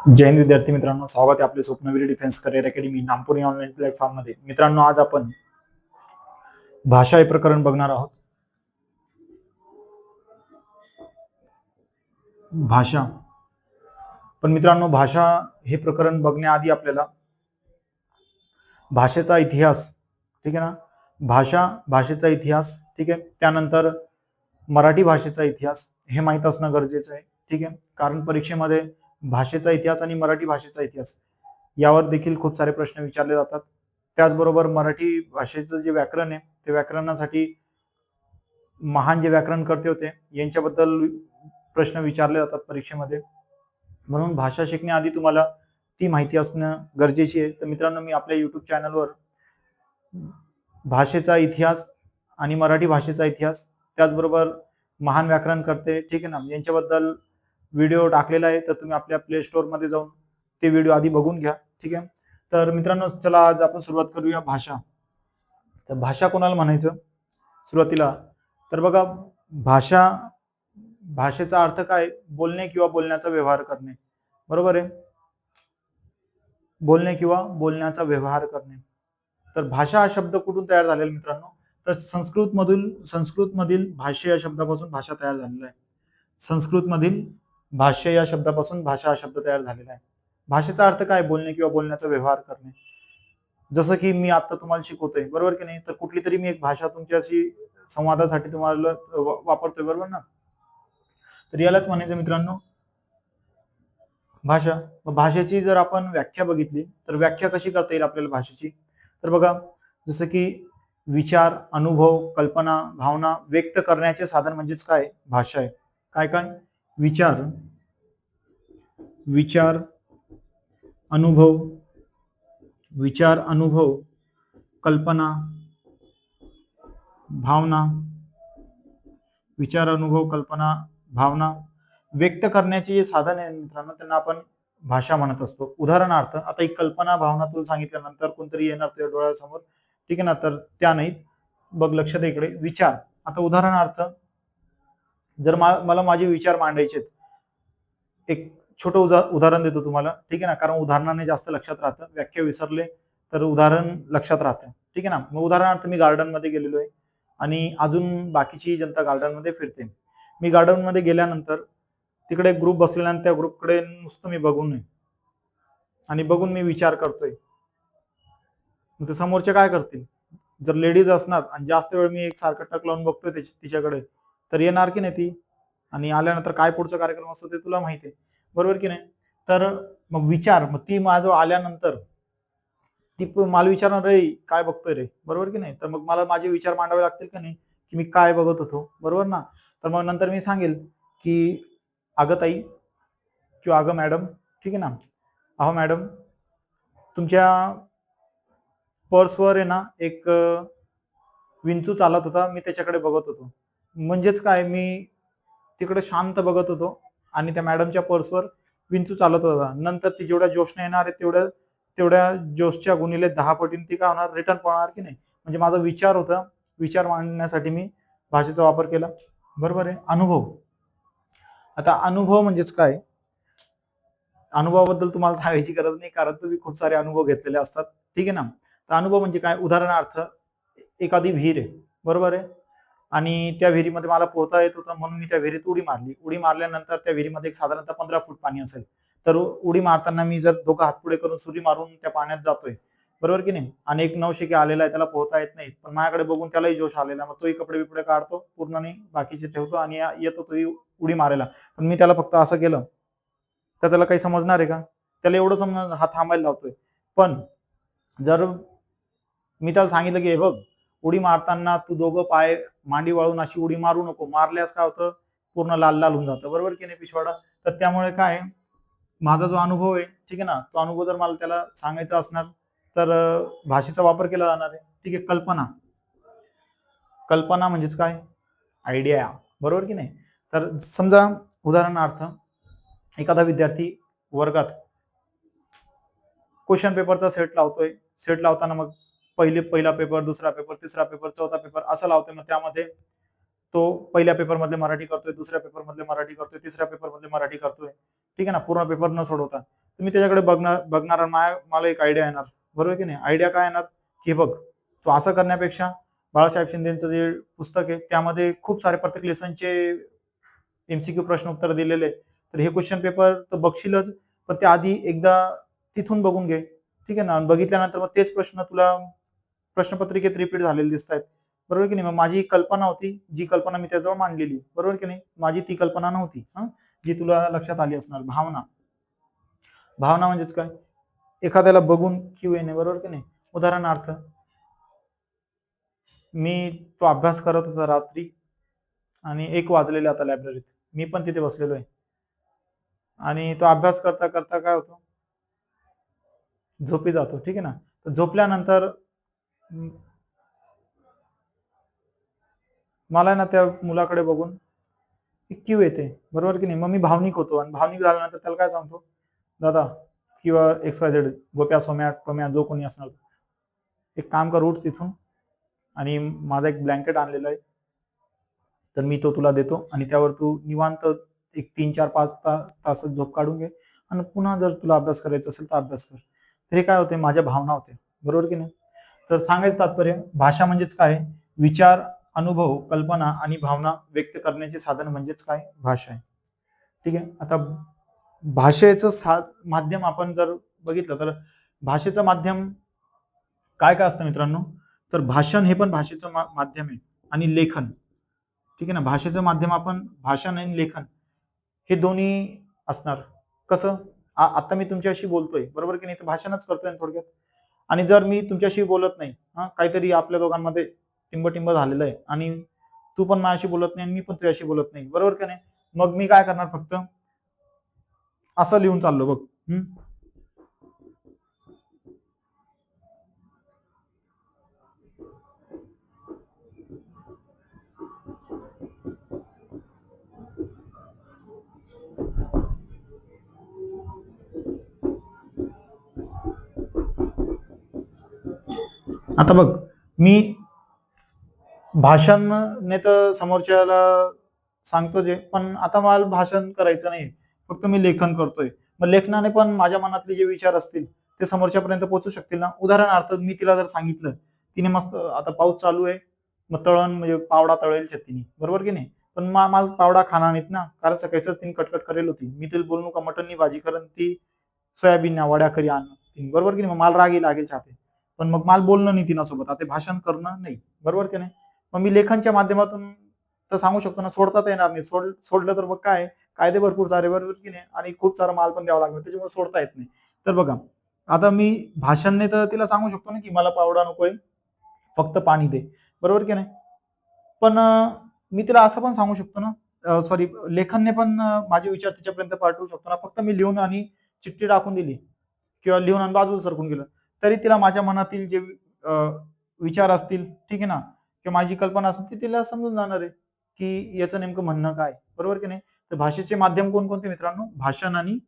जय हिंद विद्यार्थी मित्रांनो, स्वागत आहे आपले स्वप्नवीर डिफेन्स करिअर अकॅडमी नागपूर या ऑनलाईन प्लॅटफॉर्म मध्ये. मित्रांनो, आज आपण भाषा हे प्रकरण बघणार आहोत. भाषा. पण मित्रांनो, भाषा हे प्रकरण बघण्याआधी आपल्याला भाषेचा इतिहास, ठीक आहे ना, भाषेचा इतिहास, ठीक आहे, त्यानंतर मराठी भाषेचा इतिहास हे माहीत असणं गरजेचं आहे. ठीक आहे, कारण परीक्षेमध्ये भाषेचा इतिहास आणि मराठी भाषेचा इतिहास यावर देखील खूप सारे प्रश्न विचारले जातात. त्याचबरोबर मराठी भाषेचं जे व्याकरण आहे, ते व्याकरणासाठी महान जे व्याकरणकर्ते होते यांच्याबद्दल प्रश्न विचारले जातात परीक्षेमध्ये. म्हणून भाषा शिकण्याआधी तुम्हाला ती माहिती असणं गरजेची आहे. तर मित्रांनो, मी आपल्या युट्यूब चॅनलवर भाषेचा इतिहास आणि मराठी भाषेचा इतिहास, त्याचबरोबर महान व्याकरणकर्ते, ठीक आहे ना, यांच्याबद्दल व्हिडिओ टाकलेला आहे. तर तुम्ही आपल्या प्ले स्टोअर मध्ये जाऊन ते व्हिडिओ आधी बघून घ्या. ठीक आहे. तर मित्रांनो, चला आज आपण सुरुवात करूया भाषा. तर भाषा कोणाला म्हणायचं सुरुवातीला? तर बघा, भाषा, भाषेचा अर्थ काय? बोलणे किंवा बोलण्याचा व्यवहार करणे. बरोबर आहे, बोलणे किंवा बोलण्याचा व्यवहार करणे. तर भाषा हा शब्द कुठून तयार झालेला मित्रांनो? तर संस्कृत मधील भाष्य या शब्दापासून भाषा तयार झालेला आहे. संस्कृत मधील भाष्य या शब्दापासून भाषा हा शब्द तयार झालेला आहे. भाषेचा अर्थ काय? बोलणे किंवा बोलण्याचा व्यवहार करणे. जसं की मी आता तुम्हाला शिकवतोय, बरोबर की नाही? तर कुठली तरी मी एक भाषा तुमच्याशी संवादासाठी तुम्हाला वापरतोय, बरोबर ना? तर यालाच म्हणायचं मित्रांनो भाषा. भाषेची जर आपण व्याख्या बघितली तर व्याख्या कशी करता येईल आपल्याला भाषेची? तर बघा, जसं की विचार, अनुभव, कल्पना, भावना व्यक्त करण्याचे साधन म्हणजेच काय? भाषा आहे. काय काय? विचार, विचार, अनुभव, विचार, अनुभव, कल्पना, भावना, विचार, अनुभव, कल्पना, भावना व्यक्त करण्याचे जे साधन आहे मित्रांनो, त्यांना आपण भाषा म्हणत असतो. उदाहरणार्थ, आता एक कल्पना, भावना तुला सांगितल्यानंतर कोणतरी येणार तुझ्या डोळ्यासमोर, ठीक आहे ना, तर त्या नाहीत. बघ, लक्ष दे इकडे. विचार, आता उदाहरणार्थ जर मला माझे विचार मांडायचे, एक छोटं उदाहरण देतो तुम्हाला, ठीक आहे ना, कारण उदाहरणाने जास्त लक्षात राहतं. व्याख्या विसरले तर उदाहरण लक्षात राहतं. ठीक आहे ना. मग उदाहरणार्थ मी गार्डन मध्ये गेलेलो आहे आणि अजून बाकीची जनता गार्डन मध्ये फिरते. मी गार्डन मध्ये गेल्यानंतर तिकडे एक ग्रुप बसलेला आणि त्या ग्रुपकडे नुसतं मी बघून आणि बघून मी विचार करतोय. मग समोरचे काय करतील? जर लेडीज असणार आणि जास्त वेळ मी एक सारखं टक लावून बघतोय तिच्याकडे, तर येणार की नाही ती? आणि आल्यानंतर काय पुढचा कार्यक्रम असतो ते तुला माहिती आहे, बरोबर की नाही? तर मग विचार, मग ती माझं आल्यानंतर ती मला विचारणार, रे काय बघतोय रे, बरोबर की नाही? तर मग मला माझे विचार मांडावे लागतील का नाही, की मी काय बघत होतो, बरोबर ना? तर मग नंतर मी सांगेल की अगं ताई किंवा अगं मॅडम, ठीक आहे ना, अहो मॅडम, तुमच्या पर्सवर आहे ना एक विंचू चालत होता, मी त्याच्याकडे बघत होतो. म्हणजेच काय, मी तिकडे शांत बघत होतो आणि त्या मॅडमच्या पर्सवर विंचू चालत होता. नंतर ती जेवढ्या जोशने येणार आहे तेवढ्या तेवढ्या जोशच्या गुणिले 10 पटीने ती काय होणार, रिटर्न पळणार की नाही? म्हणजे माझा विचार होता, विचार मांडण्यासाठी मी भाषेचा वापर केला, बरोबर आहे. अनुभव, आता अनुभव म्हणजेच काय? अनुभवाबद्दल तुम्हाला सांगायची गरज नाही, कारण तुम्ही खूप सारे अनुभव घेतलेले असतात, ठीक आहे ना. तर अनुभव म्हणजे काय? उदाहरणार्थ, एखादी विहीर आहे, बरोबर आहे, आणि त्या विहिरीमध्ये मला पोहता येत होतं म्हणून मी त्या विहिरीत उडी मारली. उडी मारल्यानंतर त्या विहिरीमध्ये एक साधारणतः 15 फूट पाणी असेल. तर उडी मारताना मी जर दोघं हात पुढे करून सुरी मारून त्या पाण्यात जातोय, बरोबर की नाही? आणि एक नवशिके आलेला आहे, त्याला पोहता येत नाही, पण माझ्याकडे बघून त्यालाही जोश आलेला, मग तोही कपडे बिपडे काढतो पूर्ण नाही, बाकीचे ठेवतो आणि येतो तोही उडी मारायला. पण मी त्याला फक्त असं केलं तर त्याला काही समजणार आहे का? त्याला एवढं समजणार, हा थांबायला लावतोय. पण जर मी त्याला सांगितलं की हे बघ, उडी मारताना तू दोघं पाय मांडी वळून अशी उडी मारू नको, मारल्यास काय होतं, पूर्ण लाल लाल होऊन जातं, बरोबर की नाही पिछवाडा? तर त्यामुळे काय, माझा जो अनुभव आहे, ठीक आहे ना, तो अनुभव जर मला त्याला सांगायचा असणार तर भाषेचा वापर केला जाणार आहे. ठीक आहे. कल्पना, कल्पना म्हणजेच काय? आयडिया, बरोबर की नाही? तर समजा उदाहरणार्थ, एखादा विद्यार्थी वर्गात क्वेश्चन पेपरचा सेट लावतोय. सेट लावताना मग पहिला पेपर, दुसरा पेपर, तिसरा पेपर, चौथा पेपर असं लावतोय. मग त्यामध्ये तो पहिल्या पेपर मधले मराठी करतोय, दुसऱ्या पेपर मधले मराठी करतोय, तिसऱ्या पेपर मधले मराठी करतोय, ठीक आहे ना, पूर्ण पेपर न सोडवता. तर मी त्याच्याकडे बघणार आणि मला एक आयडिया येणार, बरोबर की नाही. आयडिया काय येणार की बघ, तू असं करण्यापेक्षा बाळासाहेब शिंदेचं जे पुस्तक आहे त्यामध्ये खूप सारे प्रत्येक लेसनचे एमसीक्यू प्रश्न उत्तर दिलेले आहे. तर हे क्वेश्चन पेपर तर बघशीलच, पण ते आधी एकदा तिथून बघून घे, ठीक आहे ना. बघितल्यानंतर मग तेच प्रश्न तुला प्रश्नपत्रिकेत रिपीट झालेले दिसत आहेत, बरोबर की नाही. मग माझी कल्पना होती, जी कल्पना मी त्याजवळ मांडलेली, बरोबर की नाही. माझी ती कल्पना नव्हती जी तुला लक्षात आली असणार. भावना, भावना म्हणजेच काय, एखाद्याला बघून क्यू येणे, बरोबर की नाही. उदाहरणार्थ मी तो अभ्यास करत होता रात्री आणि 1 वाजलेले आता लायब्ररीत, मी पण तिथे बसलेलो आहे आणि तो अभ्यास करता करता काय होतं, झोपी जातो, ठीक आहे ना. तर झोपल्यानंतर मला ना त्या मुलाकडे बघून क्यू येते, बरोबर की नाही. मग मी भावनिक होतो आणि भावनिक झाल्यानंतर त्याला काय सांगतो, दादा किंवा XYZ, गोप्या, सोम्या, टोम्या, जो कोणी असणार, एक काम कर, उठ तिथून आणि माझा एक ब्लँकेट आणलेला आहे, तर मी तो तुला देतो आणि त्यावर तू निवांत एक 3-4-5 तास झोप काढून घे आणि पुन्हा जर तुला अभ्यास करायचा असेल तर अभ्यास कर. तर हे काय होते, माझ्या भावना होते, बरोबर की नाही. तर सांगायचं तात्पर्य, भाषा म्हणजेच काय, विचार, अनुभव, कल्पना आणि भावना व्यक्त करण्याचे साधन म्हणजेच काय, भाषा आहे. ठीक आहे. आता भाषेचं माध्यम आपण जर बघितलं तर भाषेचं माध्यम काय काय असतं मित्रांनो, तर भाषण हे पण भाषेचं माध्यम आहे आणि लेखन, ठीक आहे ना. भाषेचं माध्यम आपण भाषण आणि लेखन हे दोन्ही असणार. कसं, आता मी तुमच्याशी बोलतोय, बरोबर की नाही, तर भाषणच करतोय थोडक्यात. आणि जर मी तुमच्याशी बोलत नाही, काहीतरी आपल्या दोघांमध्ये टिंबटिंब झालेलं आहे आणि तू पण माझ्याशी बोलत नाही आणि मी पण तुझ्याशी बोलत नाही, बरोबर की नाही. मग मी काय करणार, फक्त असं लिहून चाललो बघ. आता बघ, मी भाषणने तर समोरच्याला सांगतो जे, पण आता मला भाषण करायचं नाही, फक्त मी लेखन करतोय. मग लेखनाने पण माझ्या मनातले जे विचार असतील ते समोरच्यापर्यंत पोहोचू शकतील ना. उदाहरणार्थ मी तिला जर सांगितलं, तिने मस्त, आता पाऊस चालू आहे, मग तळण म्हणजे पावडा तळेल छत्तीने, बरोबर की नाही. पण मला पावडा खाणार नाहीत ना, कारण सकाळीच तिने कटकट करेल होती. मी तिला बोलू नका मटननी भाजी करण, ती सोयाबीन वड्या करी आण, बरोबर की नाही. मग मला रागी लागेल छाते, पण मग मला बोलणं नाही तिनासोबत, आता भाषण करणं नाही, बरोबर की नाही. मग मी लेखनच्या माध्यमातून तर सांगू शकतो ना, सोडता तर येणार नाही. सोडलं तर मग काय, कायदे भरपूर सारे, बरोबर की नाही, आणि खूप सारा माल पण द्यावा लागणार, त्याच्यामुळे सोडता येत नाही. तर बघा, आता मी भाषणने तर तिला सांगू शकतो ना की मला पावडा नकोय, फक्त पाणी दे, बरोबर की नाही. पण मी तिला असं पण सांगू शकतो ना, सॉरी, लेखनने पण माझे विचार तिच्यापर्यंत पाठवू शकतो ना. फक्त मी लिहून आणि चिठ्ठी टाकून दिली किंवा लिहून आणि बाजूला सरकून गेलं, तरी तिला माझ्या मनातील जे विचार असतील, ठीक आहे ना, किंवा माझी कल्पना असेल, ती तिला समजून जाणार आहे की याचं नेमकं म्हणणं काय, बरोबर की नाही. तर भाषेचे माध्यम कोणकोणते मित्रांनो, भाषण आणि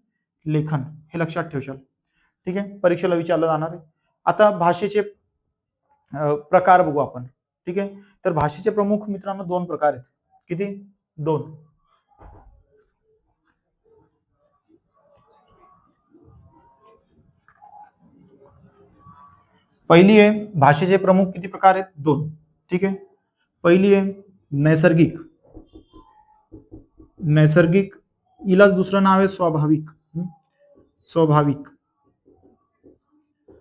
लेखन, हे लक्षात ठेवशाल, ठीक आहे. परीक्षेला विचारलं जाणार आहे. आता भाषेचे प्रकार बघू आपण, ठीक आहे. तर भाषेचे प्रमुख मित्रांनो 2 प्रकार आहेत. किती, 2. पहिली आहे, भाषेचे प्रमुख किती प्रकार आहेत, 2, ठीक आहे. पहिली आहे नैसर्गिक. नैसर्गिक, हिलाच दुसरं नाव आहे स्वाभाविक. स्वाभाविक,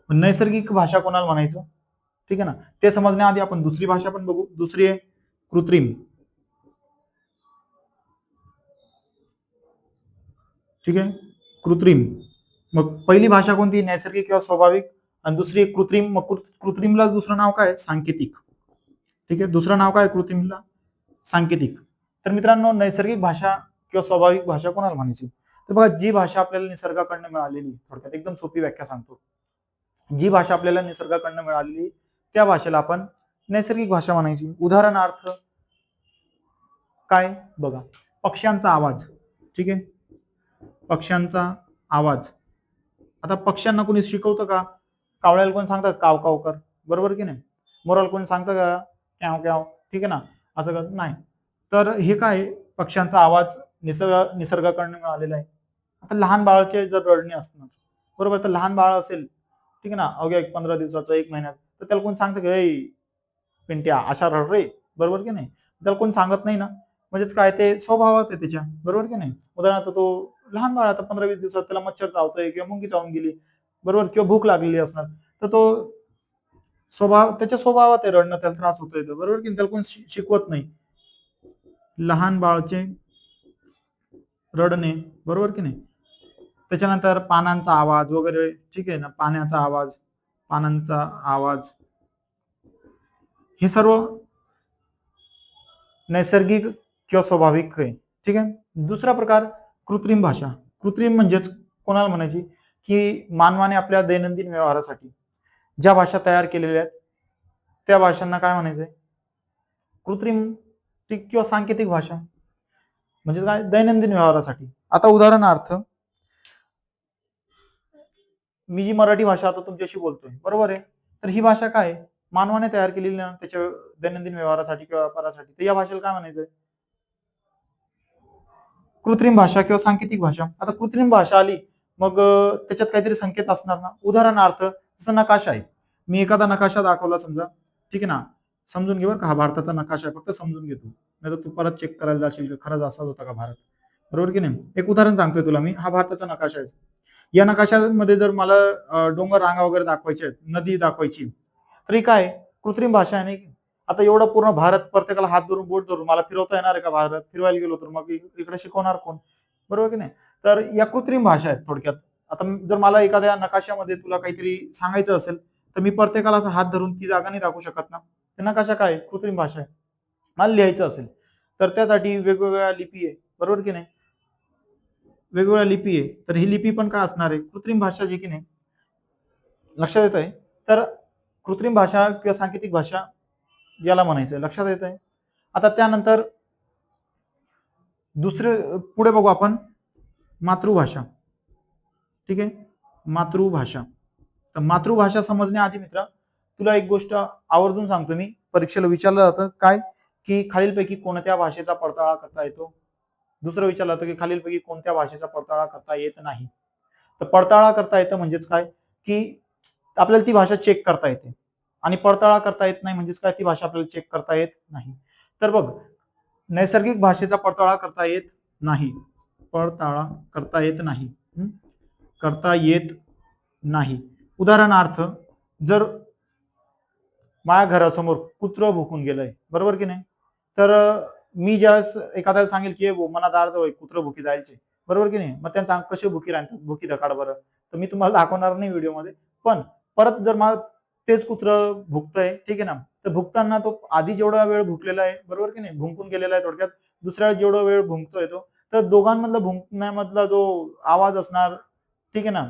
नैसर्गिक भाषा कोणाला म्हणायचं, ठीक आहे ना. ते समजण्याआधी आपण दुसरी भाषा पण बघू. दुसरी आहे कृत्रिम, ठीक आहे, कृत्रिम. मग पहिली भाषा कोणती, नैसर्गिक किंवा स्वाभाविक, आणि दुसरी कृत्रिम. मग कृत्रिमलाच दुसरं नाव काय, सांकेतिक, ठीक आहे. दुसरं नाव काय कृत्रिमला, सांकेतिक. तर मित्रांनो, नैसर्गिक भाषा किंवा स्वाभाविक भाषा कोणाला म्हणायची, तर बघा, जी भाषा आपल्याला निसर्गाकडनं मिळालेली, थोडक्यात एकदम सोपी व्याख्या सांगतो, जी भाषा आपल्याला निसर्गाकडनं मिळालेली त्या भाषेला आपण नैसर्गिक भाषा म्हणायची. उदाहरणार्थ काय, बघा, पक्ष्यांचा आवाज, ठीक आहे, पक्ष्यांचा आवाज. आता पक्ष्यांना कोणी शिकवतं का, कावळ्याला कोणी सांगतं काव काव कर, बरोबर की नाही. मोराला कोणी सांगतं का क्याव क्याव, ठीक आहे ना, असं कर नाही. तर हे काय, पक्ष्यांचा आवाज निसर्गाकडनं मिळालेला आहे. आता लहान बाळाचे जर रडणे असणार, बरोबर. तर लहान बाळ असेल, ठीक आहे ना, अवघ्या 15 दिवसाचं, 1 महिन्यात, तर त्याला कोण सांगतं की "ऐ पिंट्या अशा रड रे", बरोबर की नाही? त्याला कोण सांगत नाही ना. म्हणजेच काय, ते स्वभावात आहे त्याच्या, बरोबर की नाही? उदाहरणार्थ तो लहान बाळ, आता 15-20 दिवसात त्याला मच्छर चावतोय किंवा मुंगी चावून गेली, बरोबर, किंवा भूक लागलेली असणार, तर तो त्याच्या स्वभावात आहे रडणं, त्याला त्रास होतोय, बरोबर की नाही? त्याला कोण शिकवत नाही. लहान बाळचे रडणे, बरोबर की नाही? त्याच्यानंतर पानांचा आवाज वगैरे, ठीक आहे ना, पानांचा आवाज, हे सर्व नैसर्गिक किंवा स्वाभाविक आहे. ठीक आहे. दुसरा प्रकार कृत्रिम भाषा. कृत्रिम म्हणजेच कोणाला म्हणायची, की मानवाने आपल्या दैनंदिन व्यवहारासाठी ज्या भाषा तयार केलेल्या आहेत, त्या भाषांना काय म्हणायचंय? कृत्रिम किंवा सांकेतिक भाषा. म्हणजे काय, दैनंदिन व्यवहारासाठी. आता उदाहरणार्थ, मी जी मराठी भाषा आता तुमच्याशी बोलतोय, बरोबर आहे, तर ही भाषा काय आहे? मानवाने तयार केलेली ना, त्याच्या दैनंदिन व्यवहारासाठी किंवा व्यापारासाठी. तर या भाषेला काय म्हणायचंय? कृत्रिम भाषा किंवा सांकेतिक भाषा. आता कृत्रिम भाषा आली, मग त्याच्यात काहीतरी संकेत असणार ना. उदाहरणार्थ, जसं नकाशा आहे. मी एखादा नकाशा दाखवला समजा, ठीक आहे ना, समजून घे बरं का, हा भारताचा नकाशा आहे, फक्त समजून घे तू. नाहीतर तू परत चेक करायला जाशील की खरंच असाच होता का भारत, बरोबर की नाही? एक उदाहरण सांगतोय तुला मी, हा भारताचा नकाशा आहे. या नकाशामध्ये जर मला डोंगर रांगा वगैरे दाखवायच्या आहेत, नदी दाखवायची, तर ही काय आहे? कृत्रिम भाषा आहे नाही. आता एवढा पूर्ण भारत प्रत्येकाला हात धरून बोट धरून मला फिरवता येणार आहे का भारत? फिरवायला गेलो तर मग इकडे शिकवणार कोण? बरोबर की नाही? तर या कृत्रिम भाषा आहेत थोडक्यात. आता जर मला एखाद्या नकाशामध्ये तुला काहीतरी सांगायचं असेल, तर मी प्रत्येकाला असा हात धरून ती जागा नाही दाखवू शकत ना. ते नकाशा काय आहे? कृत्रिम भाषा आहे. मला लिहायचं असेल, तर त्यासाठी वेगवेगळ्या लिपी आहे, बरोबर की नाही? वेगवेगळ्या लिपी आहे. तर ही लिपी पण काय असणार आहे? कृत्रिम भाषा जी की नाही. लक्षात येत आहे? तर कृत्रिम भाषा किंवा सांकेतिक भाषा याला म्हणायचं, लक्षात येत आहे? आता त्यानंतर दुसरे पुढे बघू आपण, मातृभाषा. ठीक आहे, मातृभाषा. तर मातृभाषा समजण्याआधी मित्रा, तुला एक गोष्ट आवर्जून सांगतो मी, परीक्षेला विचारलं जातं काय, की खालीलपैकी कोणत्या भाषेचा पडताळा करता येतो? दुसरं विचारलं जातं की खालीलपैकी कोणत्या भाषेचा पडताळा करता येत नाही? तर पडताळा करता येतं म्हणजेच काय, की आपल्याला ती भाषा चेक करता येते, आणि पडताळा करता येत नाही म्हणजेच काय, ती भाषा आपल्याला चेक करता येत नाही. तर बघ, नैसर्गिक भाषेचा पडताळा करता येत नाही. पडताळा करता येत नाही. करता येत नाही. उदाहरणार्थ, जर माझ्या घरासमोर कुत्रं भुकून गेलंय, बरोबर की नाही, तर मी ज्यावेळेस एखाद्याला सांगेल की मना दार जवळ कुत्रं भुकी जायचे, बरोबर की नाही, मग त्यांना कसे भुकी राहतात, भुकी धकाड बरं, तर मी तुम्हाला दाखवणार नाही व्हिडिओमध्ये. पण परत जर मला तेच कुत्रं भुकतंय, ठीक आहे ना, तर भुकताना तो आधी जेवढा वेळ भुकलेला आहे, बरोबर की नाही, भुंकून गेलेला आहे थोडक्यात, दुसऱ्या जेवढा वेळ भुंकतोय तो, तर दोघांमधला भुंकण्यामधला जो आवाज असणार, ठीक आहे ना,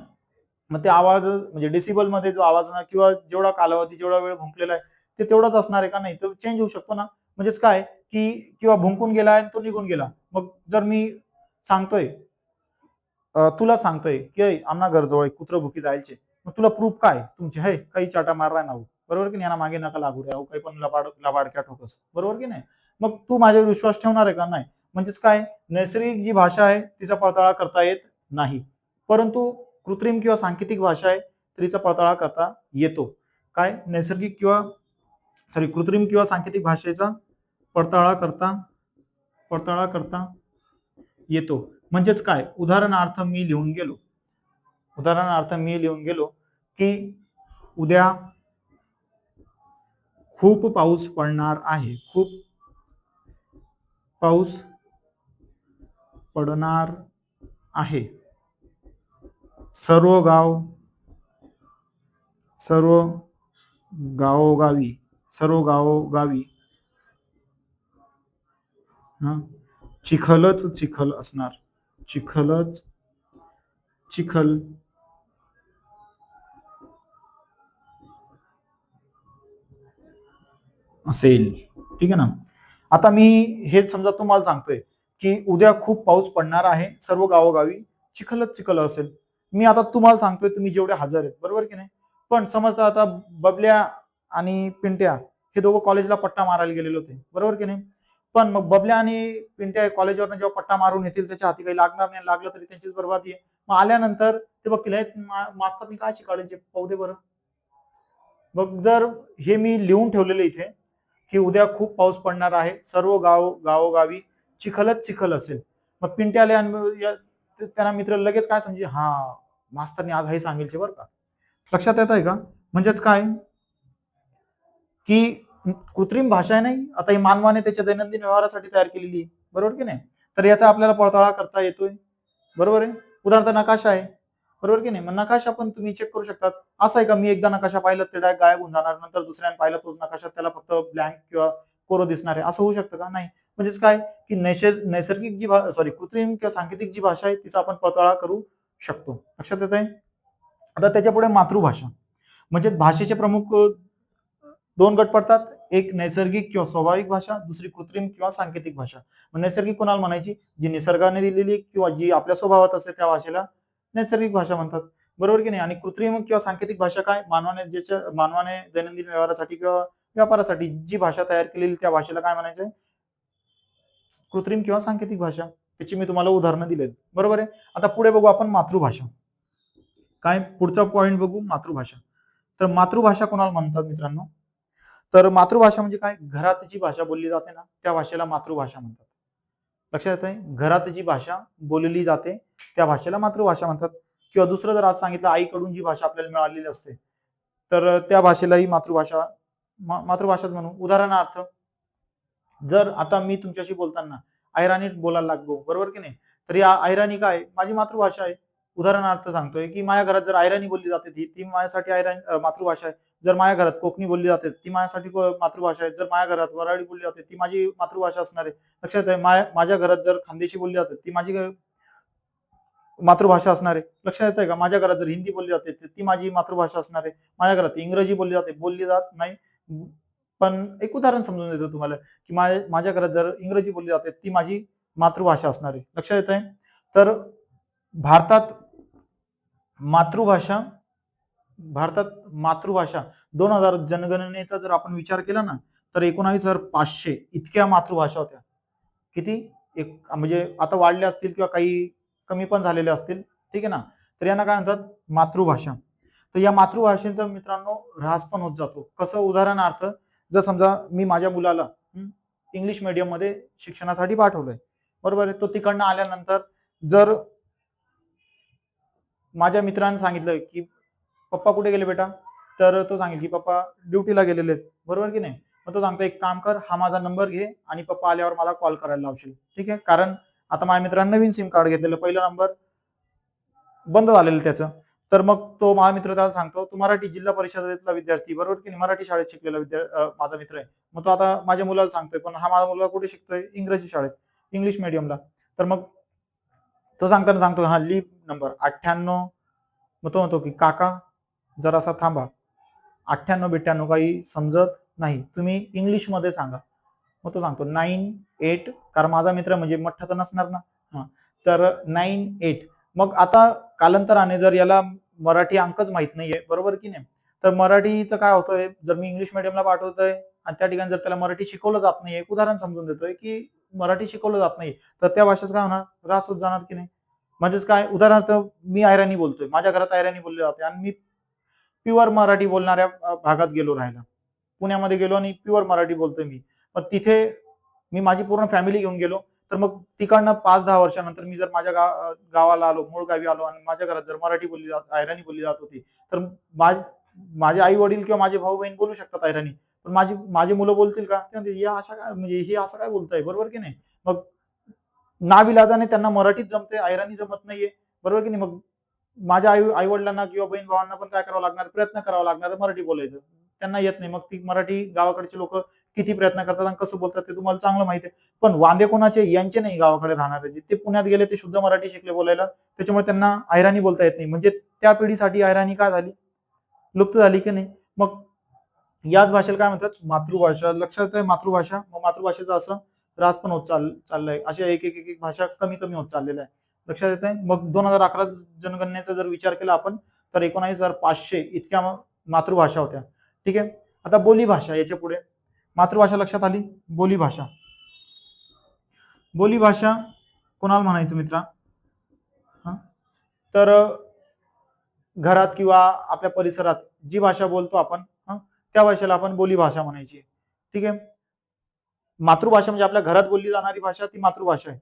मग ते आवाज म्हणजे डेसिबल मध्ये जो आवाज ना, किंवा जेवढा कालावधी जेवढा वेळ भुंकलेला आहे, ते तेवढाच असणार आहे का? नाही, तो चेंज होऊ शकतो ना. म्हणजेच काय, की किंवा भुंकून गेला आणि तो निघून गेला, मग जर मी सांगतोय, तुला सांगतोय की आमना घरजवळ एक कुत्र भुकी जायचे, मग तुला प्रूफ काय तुमचे, हे काही चाटा मारलाय ना, बरोबर की नाही, यांना मागे नका लागू रे, काही पण लबाडक्या ठोकस, बरोबर की नाही, मग तू माझ्यावर विश्वास ठेवणार आहे का? नाही. म्हणजेच काय, नैसर्गिक जी भाषा आहे तिचा पडताळा करता येत नाही, परंतु कृत्रिम किंवा सांकेतिक भाषा आहे तिचा पडताळा करता येतो. काय, नैसर्गिक किंवा कृत्रिम किंवा सांकेतिक भाषेचा पडताळा करता येतो. म्हणजेच काय, उदाहरणार्थ मी लिहून गेलो की उद्या खूप पाऊस पडणार आहे. खूप पाऊस पडणार आहे. सर्व गावोगावी चिखलच चिखल असणार. चिखल असेल. ठीक आहे ना. आता मी हे समजा तुम्हाला सांगतोय की उद्या खूप पाऊस पडणार आहे, सर्व गावोगावी चिखलच चिखल असेल. मी आता तुम्हाला सांगतोय, तुम्ही जेवढे हजर आहेत, बरोबर की नाही. पण समजता आता बबल्या आणि पिंट्या हे दोघं कॉलेजला पट्टा मारायला गेलेले होते, बरोबर की नाही. पण मग बबल्या आणि पिंट्या कॉलेजवरनं जेव्हा पट्टा मारून येतील, त्याच्या हाती काही लागणार नाही, लागलं तरी त्यांचीच बरबादी आहे. मग आल्यानंतर ते बघतील मास्तर मी काय शिकवले जे पाहू दे बरं. मग जर हे मी लिहून ठेवलेलं इथे की उद्या खूप पाऊस पडणार आहे, सर्व गावोगावी चिखलच चिखल असेल. मग पिंटे आले आणि त्यांना मित्र लगेच काय समजे, हा मास्तरने आज हे सांगितले बरं का. लक्षात येत आहे का? म्हणजेच काय की कृत्रिम भाषा आहे नाही, आता ही मानवाने त्याच्या दैनंदिन व्यवहारासाठी तयार केलेली आहे, बरोबर की नाही. तर याचा आपल्याला पडताळा करता येतोय, बरोबर आहे. उदाहरणार्थ नकाशा आहे, बरोबर की नाही. मग नकाशा पण तुम्ही चेक करू शकतात. असं आहे का मी एकदा नकाशा पाहिलं ते डायरेक्ट गायब होऊन जाणार, नंतर दुसऱ्याने पाहिलं तोच नकाशा त्याला फक्त ब्लँक किंवा कोरं दिसणार आहे, असं होऊ शकतं का? नाही. म्हणजेच काय की नैसर्गिक जी कृत्रिम किंवा सांकेतिक जी भाषा आहे तिचा आपण पडताळा करू शकतो. लक्षात येत आहे. आता त्याच्या पुढे मातृभाषा, म्हणजेच भाषेचे प्रमुख दोन गट पडतात. एक नैसर्गिक किंवा स्वाभाविक भाषा, दुसरी कृत्रिम किंवा सांकेतिक भाषा. नैसर्गिक कोणाला म्हणायची? जी निसर्गाने दिलेली किंवा जी आपल्या स्वभावात असते त्या भाषेला नैसर्गिक भाषा म्हणतात, बरोबर की नाही. आणि कृत्रिम किंवा सांकेतिक भाषा काय, मानवाने दैनंदिन व्यवहारासाठी किंवा व्यापारासाठी जी भाषा तयार केलेली त्या भाषेला काय म्हणायचंय? कृत्रिम किंवा सांकेतिक भाषा. त्याची मी तुम्हाला उदाहरणं दिलेत, बरोबर आहे. आता पुढे बघू आपण मातृभाषा. काय पुढचा पॉइंट बघू, मातृभाषा. तर मातृभाषा कोणाला म्हणतात मित्रांनो? तर मातृभाषा म्हणजे काय, घरात जी भाषा बोलली जाते ना त्या भाषेला मातृभाषा म्हणतात. लक्षात येत आहे. घरात जी भाषा बोलली जाते त्या भाषेला मातृभाषा म्हणतात. किंवा दुसरं जर आज सांगितलं, आईकडून जी भाषा आपल्याला मिळालेली असते तर त्या भाषेलाही मातृभाषाच म्हणू. उदाहरणार्थ जर आता मी तुमच्याशी बोलताना अहिराणीत बोलायला लागलो, बरोबर की नाही, तर या अहिराणी काय माझी मातृभाषा आहे. उदाहरणार्थ सांगतोय की माझ्या घरात जर अहिराणी बोलली जाते ती माझ्यासाठी मातृभाषा आहे. जर माझ्या घरात कोकणी बोलली जाते ती माझ्यासाठी मातृभाषा आहे. जर माझ्या घरात वराडी बोलली जाते ती माझी मातृभाषा असणार आहे. लक्षात आहे. माझ्या घरात जर खानदेशी बोलली जाते ती माझी मातृभाषा असणार आहे. लक्षात येत आहे का? माझ्या घरात जर हिंदी बोलली जाते तर ती माझी मातृभाषा असणार आहे. माझ्या घरात इंग्रजी बोलली जात नाही. पण एक उदाहरण समजून देतो तुम्हाला की माझ्या घरात जर इंग्रजी बोलली जाते ती माझी मातृभाषा असणार आहे. लक्षात येत आहे. तर भारतात मातृभाषा भारतात मातृभाषा 2000 जनगणनेचा जर आपण विचार केला ना तर 19,500 इतक्या मातृभाषा होत्या. किती? एक म्हणजे आता वाढल्या असतील किंवा काही कमी पण झालेल्या असतील, ठीक आहे ना. तर यांना काय म्हणतात? मातृभाषा. तर या मातृभाषेचा मित्रांनो ऱ्हास पण होत जातो. कसं? उदाहरणार्थ जर समजा मी माझ्या मुलाला इंग्लिश मीडियम मध्ये शिक्षणासाठी पाठवलंय, बरोबर आहे. तो तिकडनं आल्यानंतर जर माझ्या मित्रांनी सांगितलं की पप्पा कुठे गेले बेटा, तर तो सांगेल की पप्पा ड्युटीला गेलेले आहेत, बरोबर की नाही. मग तो सांगतो एक काम कर, हा माझा नंबर घे आणि पप्पा आल्यावर मला कॉल करायला लावशील, ठीक आहे. कारण आता माझ्या मित्रांनी नवीन सिम कार्ड घेतलेलं, पहिला नंबर बंद झालेलं त्याचं. तर मग तो माझा मित्र त्याला सांगतो, तू मराठी जिल्हा परिषदेतला विद्यार्थी, बरोबर की नाही, मराठी शाळेत शिकलेला माझा मित्र आहे. मग तो आता माझ्या मुलाला सांगतोय, पण हा माझा मुलगा कुठे शिकतोय? इंग्रजी शाळेत, इंग्लिश मीडियमला. तर मग तो सांगताना सांगतो, हा लिह नंबर 98. मग तो म्हणतो की काका जरासा थांबा, 98 काही समजत नाही, तुम्ही इंग्लिश मध्ये सांगा. मग तो सांगतो 98, कारण माझा मित्र म्हणजे मठ्ठा तर नसणार ना. हा, तर 98. मग आता कालांतराने जर याला मराठी अंकच माहित नाहीये, बरोबर की नाही, तर मराठीचं काय होतंय, जर मी इंग्लिश मिडियमला पाठवतोय आणि त्या ठिकाणी जर त्याला मराठी शिकवलं जात नाहीये, एक उदाहरण समजून देतोय की मराठी शिकवलं जात नाही, तर त्या भाषेचं काय होणार? ऱ्हास होत जाणार की नाही. म्हणजेच काय, उदाहरणार्थ मी अहिराणी बोलतोय, माझ्या घरात अहिराणी बोलली जाते आणि मी प्युअर मराठी बोलणाऱ्या भागात गेलो राहायला, पुण्यामध्ये गेलो आणि प्युअर मराठी बोलतोय मी. मग तिथे मी माझी पूर्ण फॅमिली घेऊन गेलो, तर मग तिकडनं 5-10 वर्षानंतर मी जर माझ्या गावाला आलो, मूळ गावी आलो आणि माझ्या घरात जर मराठी बोलली जात, अहिराणी बोलली जात होती, तर माझे आई वडील किंवा माझे भाऊ बहीण बोलू शकतात अहिराणी, पण माझी मुलं बोलतील का? ते म्हणतील, या अशा काय, म्हणजे हे असं काय बोलताय, बरोबर की नाही. मग नाविलाजाने त्यांना मराठीच जमते, अहिराणी जमत नाहीये, बरोबर की नाही. मग माझ्या आई वडिलांना किंवा बहीण भावांना पण काय करावं लागणार? प्रयत्न करावा लागणार मराठी बोलायचं. त्यांना येत नाही. मग ती मराठी गावाकडचे लोक किती प्रयत्न करतात आणि कसं बोलतात ते तुम्हाला चांगलं माहिती आहे. पण वांदे कोणाचे? यांचे नाही, गावाकडे राहणारे. ते पुण्यात गेले, ते शुद्ध मराठी शिकले बोलायला, त्याच्यामुळे त्यांना अहिराणी बोलता येत नाही. म्हणजे त्या पिढीसाठी अहिराणी काय झाली? लुप्त झाली की नाही. मग याच भाषेला काय म्हणतात? मातृभाषा. लक्षात आहे मातृभाषा. मग मातृभाषेचा असं ऱ्हास पण होत चाललाय. अशा एक भाषा कमी कमी होत चाललेल्या आहे. लक्षात येत आहे. मग 2011 जनगणनेचा जर विचार केला आपण, तर 19,500 इतक्या मातृभाषा होत्या, ठीक आहे. आता बोलीभाषा, याच्या पुढे मातृभाषा लक्षात आली. बोलीभाषा. बोलीभाषा कोणाला म्हणायचं मित्रा? तर घरात किंवा आपल्या परिसरात जी भाषा बोलतो आपण त्या भाषेला आपण बोली भाषा म्हणायची. ठीक आहे. मातृभाषा म्हणजे आपल्या घरात बोलली जाणारी भाषा ती मातृभाषा आहे.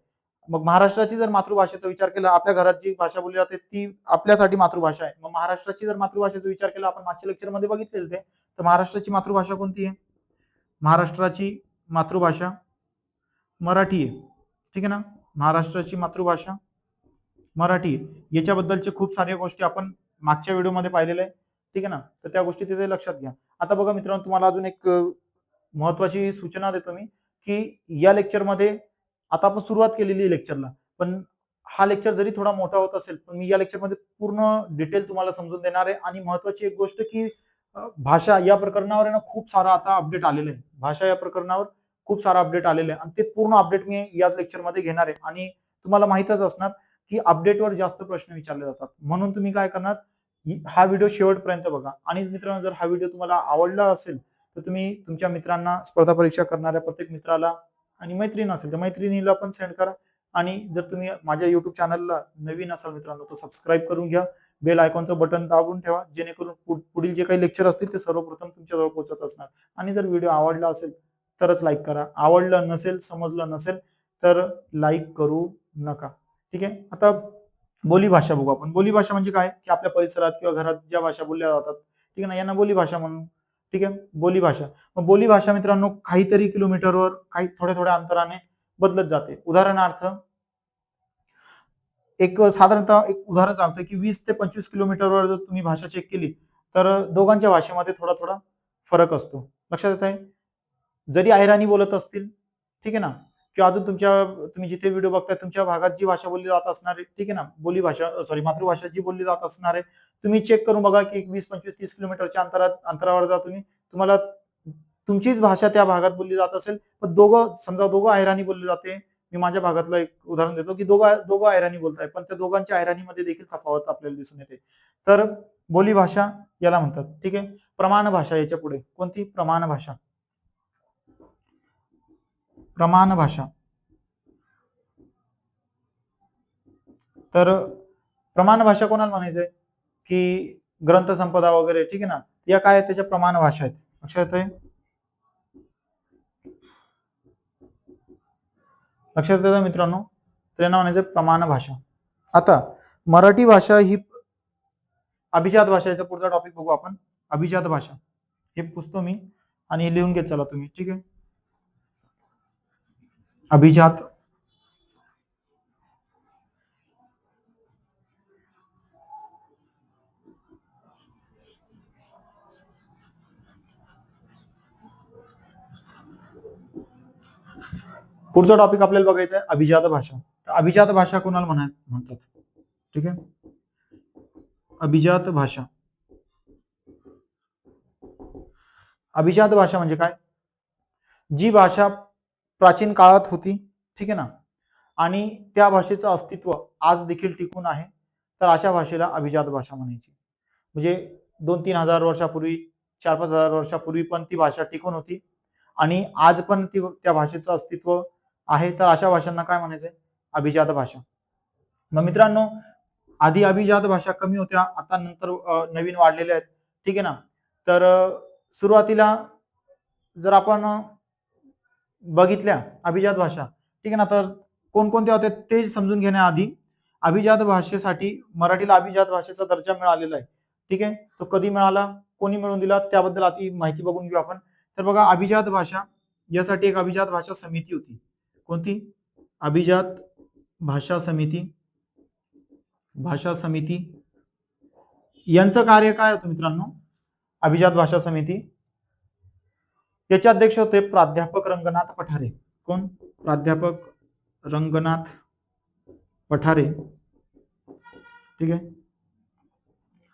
मग महाराष्ट्राची जर मातृभाषेचा विचार केला, आपल्या घरात जी भाषा बोलली जाते ती आपल्यासाठी मातृभाषा आहे. मग महाराष्ट्राची जर मातृभाषेचा विचार केला, आपण मागच्या लेक्चरमध्ये बघितलेलं ते, तर महाराष्ट्राची मातृभाषा कोणती आहे? महाराष्ट्राची मातृभाषा मराठी आहे. ठीक आहे ना. महाराष्ट्राची मातृभाषा मराठी आहे. याच्याबद्दलचे खूप साऱ्या गोष्टी आपण मागच्या व्हिडिओमध्ये पाहिलेल्या आहे. ठीक आहे ना. तर त्या गोष्टी तिथे लक्षात घ्या. आता बघा मित्रांनो, तुम्हाला अजून एक महत्वाची सूचना देतो मी, की या लेक्चरमध्ये आता आपण सुरुवात केलेली आहे लेक्चरला, पण हा लेक्चर जरी थोडा मोठा होत असेल, पण मी या लेक्चरमध्ये पूर्ण डिटेल तुम्हाला समजून देणार आहे. आणि महत्वाची एक गोष्ट, की भाषा या प्रकरणावर आहे ना खूप सारा आता अपडेट आलेला आहे. भाषा या प्रकरणावर खूप सारा अपडेट आलेला आहे आणि ते पूर्ण अपडेट मी याच लेक्चरमध्ये घेणार आहे. आणि तुम्हाला माहितच असणार की अपडेटवर जास्त प्रश्न विचारले जातात. म्हणून तुम्ही काय करणार, हा व्हिडिओ शेवटपर्यंत बघा. आणि मित्रांनो, जर हा व्हिडिओ तुम्हाला आवडला असेल तर तुम्ही तुमच्या मित्रांना, स्पर्धा परीक्षा करणाऱ्या प्रत्येक मित्राला आणि मैत्रीण असेल तर मैत्रिणीला पण सेंड करा. आणि जर तुम्ही माझ्या युट्यूब चॅनलला नवीन असाल मित्रांनो, तर सबस्क्राईब करून घ्या. बेल आयकॉनचं बटन दाबून ठेवा, जेणेकरून पुढील जे काही लेक्चर असतील ते सर्वप्रथम तुमच्याजवळ पोहोचत असणार. आणि जर व्हिडिओ आवडला असेल तरच लाईक करा. आवडलं नसेल, समजलं नसेल तर लाईक करू नका. ठीक आहे. आता बोलीभाषा बघू आपण. बोलीभाषा म्हणजे काय, की आपल्या परिसरात किंवा घरात ज्या भाषा बोलल्या जातात, ठीक आहे ना, यांना बोलीभाषा म्हणून. ठीक आहे. बोलीभाषा. मग बोलीभाषा मित्रांनो काहीतरी किलोमीटरवर, काही थोड्या थोड्या अंतराने बदलत जाते. उदाहरणार्थ, एक साधारणतः एक उदाहरण सांगतोय, की 20 ते 25 किलोमीटरवर जर तुम्ही भाषा चेक केली तर दोघांच्या भाषेमध्ये थोडा थोडा फरक असतो. लक्षात येत आहे. जरी अहिराणी बोलत असतील, ठीक आहे ना, किंवा अजून तुम्ही जिथे व्हिडिओ बघताय तुमच्या भागात जी भाषा बोलली जात असणार आहे, ठीक आहे ना, बोली भाषा सॉरी मातृभाषा जी बोलली जात असणार आहे, तुम्ही चेक करून बघा की 20, 25, 30 किलोमीटरच्या अंतरावर जा तुम्ही, तुम्हाला तुमचीच भाषा त्या भागात बोलली जात असेल, पण समजा दोघं अहिराणी बोलली जाते. मी माझ्या भागातलं एक उदाहरण देतो, की दोघं अहिराणी बोलताय, पण त्या दोघांच्या अहिराणीमध्ये देखील तफावत आपल्याला दिसून येते. तर बोली भाषा याला म्हणतात. ठीक आहे. प्रमाण भाषा याच्या पुढे कोणती? प्रमाण भाषा. प्रमाण भाषा. तर प्रमाण भाषा कोणाला म्हणायचंय, की ग्रंथ संपदा वगैरे, ठीक आहे ना, या काय त्याच्या प्रमाण भाषा आहेत. लक्षात येतंय. लक्षात येतं मित्रांनो, त्याला म्हणायचं प्रमाण भाषा. आता मराठी भाषा ही अभिजात भाषा, याचा पुढचा टॉपिक बघू आपण. अभिजात भाषा हे पुसतो मी आणि हे लिहून घेत चला तुम्ही. ठीक आहे. अभिजात पुढचा टॉपिक आपल्याला बघायचा आहे अभिजात भाषा. अभिजात भाषा कोणाला म्हणतात? ठीक आहे. अभिजात भाषा. अभिजात भाषा म्हणजे काय? जी भाषा प्राचीन काळात होती, ठीक आहे ना, आणि त्या भाषेचं अस्तित्व आज देखील टिकून आहे, तर अशा भाषेला अभिजात भाषा म्हणायची. म्हणजे 2-3 हजार वर्षापूर्वी, 4-5 हजार वर्षापूर्वी पण ती भाषा टिकून होती आणि आज पण त्या भाषेचं अस्तित्व आहे, तर अशा भाषांना काय म्हणायचंय? अभिजात भाषा. मग मित्रांनो, आधी अभिजात भाषा कमी होत्या, आता नंतर नवीन वाढलेल्या आहेत. ठीक आहे ना. तर सुरुवातीला जर आपण बघितल्या अभिजात भाषा, ठीक आहे ना, तर कोणकोणत्या होत्या ते समजून घेण्याआधी अभिजात भाषेसाठी मराठीला अभिजात भाषेचा दर्जा मिळालेला आहे. ठीक आहे. तो कधी मिळाला, कोणी मिळवून दिला, त्याबद्दल आधी माहिती बघून घेऊ आपण. तर बघा, अभिजात भाषा यासाठी एक अभिजात भाषा समिती होती. कोणती? अभिजात भाषा समिती. भाषा समिती यांचं कार्य काय होतं मित्रांनो? अभिजात भाषा समिती याचे अध्यक्ष होते प्राध्यापक रंगनाथ पठारे. कोण? प्राध्यापक रंगनाथ पठारे. ठीक आहे.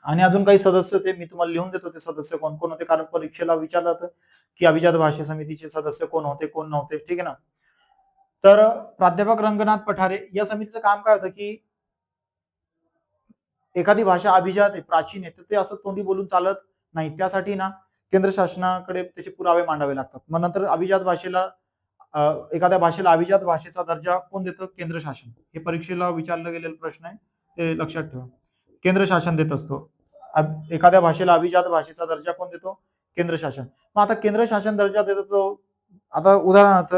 आणि अजून काही सदस्य होते, मी तुम्हाला लिहून देतो ते सदस्य कोण कोण होते, कारण परीक्षेला विचारलं जातं की अभिजात भाषा समितीचे सदस्य कोण होते, कोण नव्हते. ठीक आहे ना. तर प्राध्यापक रंगनाथ पठारे या समितीचं काम काय होतं, की एखादी भाषा अभिजात आहे, प्राचीन आहे, तर ते असं तोंडी बोलून चालत नाही. त्यासाठी ना केंद्र शासनाकडे त्याचे पुरावे मांडावे लागतात. मग नंतर अभिजात भाषेला एखाद्या भाषेला अभिजात भाषेचा दर्जा कोण देतं? केंद्र शासन. हे परीक्षेला विचारलं गेलेला प्रश्न आहे, ते लक्षात ठेवा. केंद्र शासन देत असतो. एखाद्या भाषेला अभिजात भाषेचा दर्जा कोण देतो? केंद्र शासन. मग आता केंद्र शासन दर्जा देतो तो, आता उदाहरणार्थ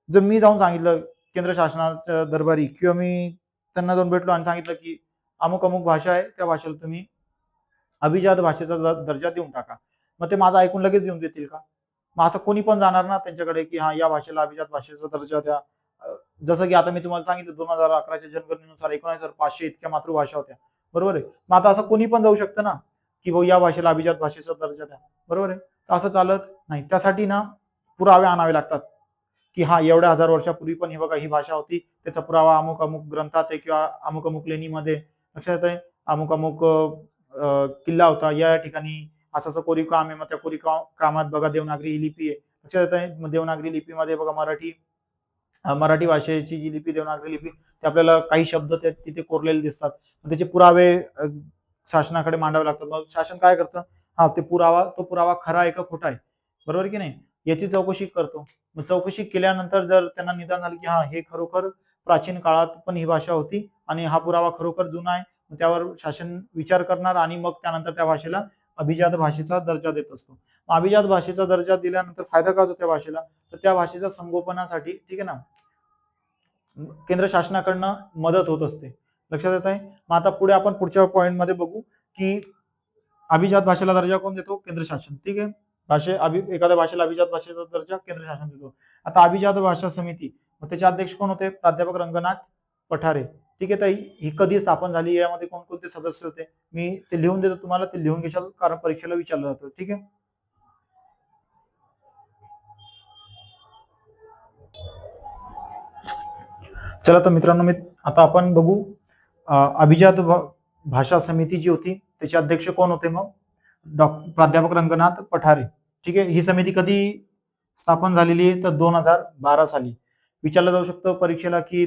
जर मी जाऊन सांगितलं केंद्र शासनाच्या दरबारी, किंवा मी त्यांना जाऊन भेटलो आणि सांगितलं की अमुक अमुक भाषा आहे, त्या भाषेला तुम्ही अभिजात भाषेचा दर्जा देऊन टाका, मग ते माझं ऐकून लगेच देऊन देतील का? मग असं कोणी पण जाणार ना त्यांच्याकडे की हा या भाषेला अभिजात भाषेचा दर्जा द्या. जसं की आता मी तुम्हाला सांगितलं 2011च्या जनगणनेनुसार 19,500 इतक्या मातृभाषा होत्या, बरोबर आहे. मग आता असं कोणी पण जाऊ शकतं ना की भाऊ या भाषेला अभिजात भाषेचा दर्जा द्या, बरोबर आहे. तर असं चालत नाही. त्यासाठी ना पुरावे आणावे लागतात की हा एवढ्या हजार वर्षापूर्वी पण ही बघा ही भाषा होती, त्याचा पुरावा अमुक अमुक ग्रंथात आहे किंवा अमुक अमुक लेणीमध्ये, लक्षात येत आहे, अमुक अमुक किल्ला होता, या ठिकाणी असं असं कोरीव काम आहे, मग त्या कोरीव कामात बघा देवनागरी ही लिपी आहे, लक्षात येत आहे. मग देवनागरी लिपीमध्ये बघा मराठी भाषेची जी लिपी देवनागरी लिपी, ते आपल्याला काही शब्द तिथे कोरलेले दिसतात. त्याचे पुरावे शासनाकडे मांडावे लागतात. मग शासन काय करतं, हा तो पुरावा खरा आहे का खोटा आहे, बरोबर की नाही, याची चौकशी करतो. मग चौकशी केल्यानंतर जर त्यांना निदान झालं की हा हे खरोखर प्राचीन काळात पण ही भाषा होती आणि हा पुरावा खरोखर जुना आहे, त्यावर शासन विचार करणार आणि मग त्यानंतर त्या भाषेला अभिजात भाषेचा दर्जा देत असतो. अभिजात भाषेचा दर्जा दिल्यानंतर फायदा काय होतो त्या भाषेला, तर त्या भाषेच्या संगोपनासाठी, ठीक आहे ना, केंद्र शासनाकडनं मदत होत असते. लक्षात येत आहे. मग आता पुढे आपण पुढच्या पॉइंट मध्ये बघू की अभिजात भाषेला दर्जा कोण देतो? केंद्र शासन. ठीक आहे. एखाद्या भाषेला अभिजात भाषेचा दर्जा केंद्र शासन देतो. आता अभिजात भाषा समिती, मग त्याचे अध्यक्ष कोण होते? प्राध्यापक रंगनाथ पठारे. ठीक आहे ताई, ही कधी स्थापन झाली, यामध्ये कोणकोणते सदस्य होते, मी ते लिहून देतो तुम्हाला, ते लिहून घेशाल कारण परीक्षेला विचारलं जातं. ठीक आहे. चला तर मित्रांनो, आता आपण बघू अभिजात भाषा समिती जी होती त्याचे अध्यक्ष कोण होते? मग प्राध्यापक रंगनाथ पठारे. ठीक आहे. ही समिती कधी स्थापन झालेली आहे? तर 2012 साली. विचारलं जाऊ शकतं परीक्षेला की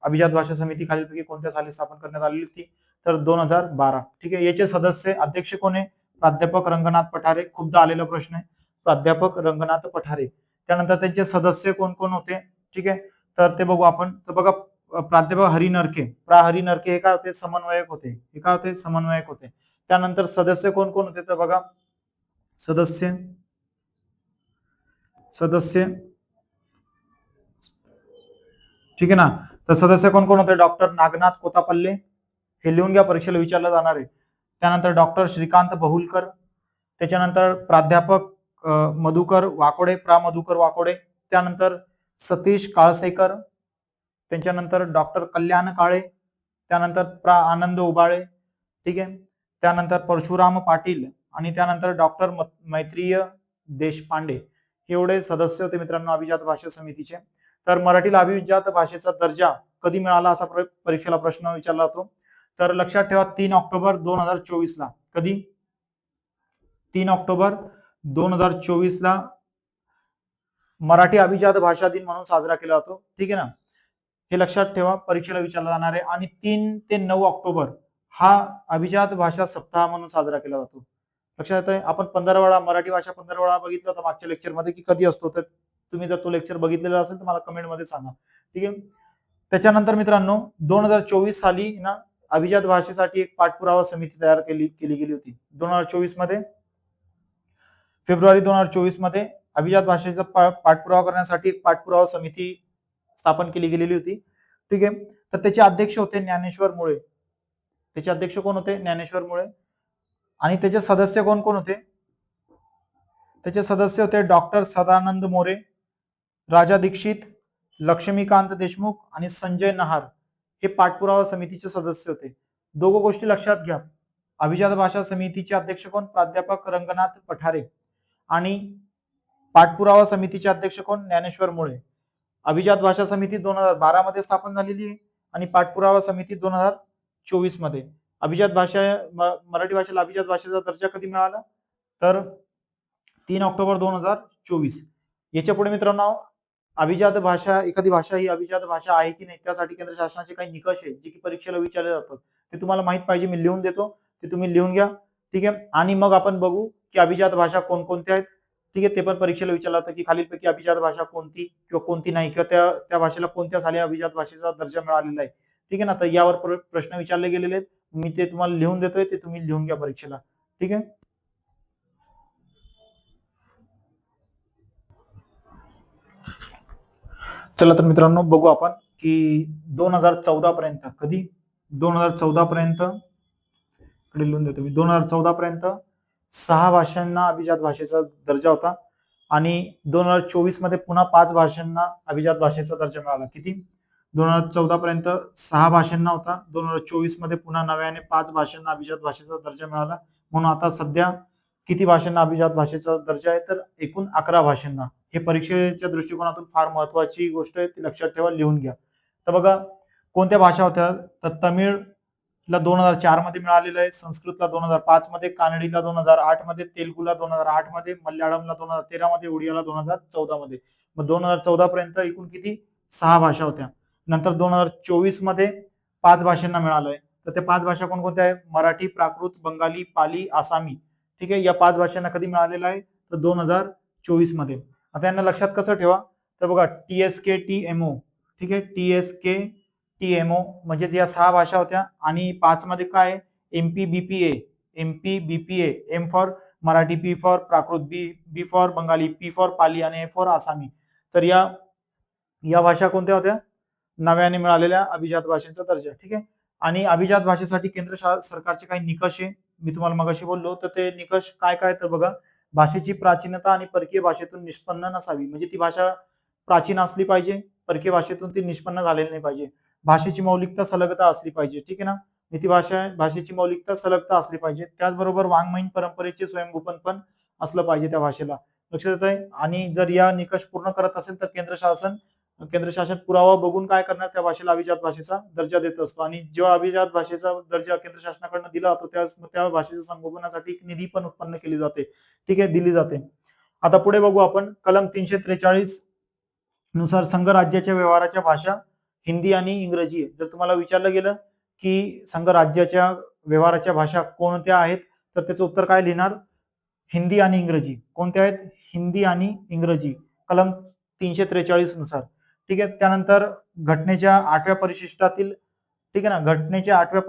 अभिजात भाषा समिती खालीलपैकी कोणत्या साली स्थापन करण्यात आलेली होती? तर 2012. ठीक आहे. याचे सदस्य अध्यक्ष कोण आहे? प्राध्यापक रंगनाथ पठारे. खूपदा आलेला प्रश्न आहे, प्राध्यापक रंगनाथ पठारे. त्यानंतर त्यांचे सदस्य कोण कोण होते? ठीक आहे, तर ते बघू आपण. तर बघा, प्राध्यापक हरी नरके, हरी नरके हे काय होते? समन्वयक होते. हे काय होते? समन्वयक होते. त्यानंतर सदस्य कोण कोण होते? तर बघा, सदस्य ठीक आहे ना. तर सदस्य कोण कोण होते? डॉक्टर नागनाथ कोतापल्ले, हे लिहून घ्या, परीक्षेला विचारलं जाणार आहे. त्यानंतर डॉक्टर श्रीकांत बहुलकर, त्याच्यानंतर प्राध्यापक मधुकर वाकोडे, मधुकर वाकोडे, त्यानंतर सतीश काळसेकर, त्याच्यानंतर डॉक्टर कल्याण काळे, त्यानंतर आनंद उबाळे. ठीक आहे. त्यानंतर परशुराम पाटील आणि त्यानंतर डॉक्टर मैत्रीय देशपांडे. एवढे सदस्य होते मित्रांनो अभिजात भाषा समितीचे. तर मराठीला अभिजात भाषेचा दर्जा कधी मिळाला असा परीक्षेला प्रश्न विचारला जातो. तर लक्षात ठेवा 3 ऑक्टोबर 2024 ला. कधी? 3 ऑक्टोबर 2024 ला मराठी अभिजात भाषा दिन म्हणून साजरा केला जातो. ठीक आहे ना. हे लक्षात ठेवा, परीक्षेला विचारला जाणार आहे. आणि 3 ते 9 ऑक्टोबर हा अभिजात भाषा सप्ताह म्हणून साजरा केला जातो. लक्षात येतंय. आपण 15 मराठी भाषा 15 बघितलं होतं मागच्या लेक्चरमध्ये की कधी असतो, तर तुम्ही जर तो लेक्चर बघितलेला असेल तर मला कमेंटमध्ये सांगा. ठीक आहे. त्याच्यानंतर मित्रांनो 2024 साली ना अभिजात भाषेसाठी एक पाठपुरावा समिती तयार केली गेली होती. 2024 मध्ये, फेब्रुवारी 2024 मध्ये अभिजात भाषेचा पाठपुरावा करण्यासाठी एक पाठपुरावा समिती स्थापन केली गेलेली होती. ठीक आहे. तर त्याचे अध्यक्ष होते ज्ञानेश्वर मुळे. त्याचे अध्यक्ष कोण होते? ज्ञानेश्वर मुळे. आणि त्याचे सदस्य कोण कोण होते? त्याचे सदस्य होते डॉक्टर सदानंद मोरे, राजा दीक्षित, लक्ष्मीकांत देशमुख आणि संजय नहार. हे पाठपुरावा समितीचे सदस्य होते. दोघं गोष्टी लक्षात घ्या. अभिजात भाषा समितीचे अध्यक्ष कोण? प्राध्यापक रंगनाथ पठारे. आणि पाठपुरावा समितीचे अध्यक्ष कोण? ज्ञानेश्वर मुळे. अभिजात भाषा समिती 2012 मध्ये स्थापन झालेली आहे आणि पाठपुरावा समिती 2024 मध्ये. अभिजात भाषा मराठी भाषेला अभिजात भाषेचा दर्जा कधी मिळाला? तर 3 ऑक्टोबर 2024. याच्या पुढे मित्रांनो अभिजात भाषा, एखादी भाषा ही अभिजात भाषा आहे की नाही त्यासाठी केंद्र शासनाचे काही निकष आहेत जे की परीक्षेला विचारले जातात. ते तुम्हाला माहित पाहिजे, मी लिहून देतो, ते तुम्ही लिहून घ्या. ठीक आहे. आणि मग आपण बघू की अभिजात भाषा कोणकोणत्या आहेत. ठीक आहे. ते पण परीक्षेला विचारलं जातं की खालीलपैकी अभिजात भाषा कोणती किंवा कोणती नाही, किंवा त्या भाषेला कोणत्या साली अभिजात भाषेचा दर्जा मिळालेला आहे. ठीक आहे ना. तर यावर प्रश्न विचारले गेलेले आहेत, मी ते तुम्हाला लिहून देतोय, ते तुम्ही लिहून घ्या परीक्षेला. ठीक आहे. चला तर मित्रांनो बघू आपण की 2014 पर्यंत, कधी 2014 पर्यंत लिहून देतो मी, 2014 पर्यंत 6 भाषांना अभिजात भाषेचा दर्जा होता आणि 2024 मध्ये पुन्हा 5 भाषांना अभिजात भाषेचा दर्जा मिळाला. किती? 2014 पर्यंत 6 भाषांना होता, 2024 मध्ये पुन्हा नव्याने 5 भाषांना अभिजात भाषेचा दर्जा मिळाला. म्हणून आता सध्या किती भाषांना अभिजात भाषेचा दर्जा आहे? तर एकूण 11 भाषांना. हे परीक्षेच्या दृष्टिकोनातून फार महत्वाची गोष्ट आहे, ती लक्षात ठेवा, लिहून घ्या. तर बघा कोणत्या भाषा होत्या? तर तमिळला 2004 मध्ये मिळालेलं आहे, संस्कृतला 2005 मध्ये, कानडीला 2008 मध्ये, तेलुगूला 2008 मध्ये, मल्याळमला 2013 मध्ये, ओडियाला 2014 मध्ये. मग 2014 पर्यंत एकूण किती? 6 भाषा होत्या. नंतर 2024 मध्ये 5 भाषांना मिळालंय. तर त्या 5 भाषा कोणकोणत्या आहेत? मराठी, प्राकृत, बंगाली, पाली, आसामी. ठीक आहे. या 5 भाषांना कधी मिळालेलं आहे? तर 2024 मध्ये. आता यांना लक्षात कसं ठेवा? तर बघा TSK TMO, ठीक आहे, TSK TMO म्हणजे या 6 भाषा होत्या आणि 5 मध्ये काय? MPBPA, MPBPA, M for Marathi, P for Prakrit, B for Bengali, P for Pali आणि A फॉर आसामी. तर या भाषा कोणत्या होत्या? नव्याने मिळालेल्या अभिजात भाषेचा दर्जा. ठीक आहे. आणि अभिजात भाषेसाठी केंद्र सरकारचे काही निकष आहे, मी तुम्हाला मगाशी बोललो. तर ते निकष काय काय? तर बघा, भाषेची प्राचीनता आणि परकीय भाषेतून निष्पन्न नसावी, म्हणजे ती भाषा प्राचीन असली पाहिजे, परकीय भाषेतून ती निष्पन्न झालेली नाही पाहिजे. भाषेची मौलिकता सलगता असली पाहिजे. ठीक आहे ना. ती भाषेची मौलिकता सलगता असली पाहिजे. त्याचबरोबर वाङ्मयीन परंपरेचे स्वयंभूपन पण असलं पाहिजे त्या भाषेला. लक्षात येत आहे. आणि जर या निकष पूर्ण करत असेल तर केंद्र शासन पुरावा बघून काय करणार? त्या भाषेला अभिजात भाषेचा दर्जा देत असतो. आणि जेव्हा अभिजात भाषेचा दर्जा केंद्र शासनाकडून दिला जातो त्या भाषेच्या संगोपनासाठी एक निधी पण उत्पन्न केली जाते. ठीक आहे, दिली जाते. आता पुढे बघू आपण कलम 343 नुसार संघ राज्याच्या व्यवहाराच्या भाषा हिंदी आणि इंग्रजी आहे. जर तुम्हाला विचारलं गेलं की संघ राज्याच्या व्यवहाराच्या भाषा कोणत्या आहेत, तर त्याचं उत्तर काय लिहिणार? हिंदी आणि इंग्रजी. कोणत्या आहेत? हिंदी आणि इंग्रजी, कलम 343 नुसार. ठीक आहे. त्यानंतर घटनेच्या 8व्या परिशिष्टातील, ठीक आहे ना, घटनेच्या 8व्या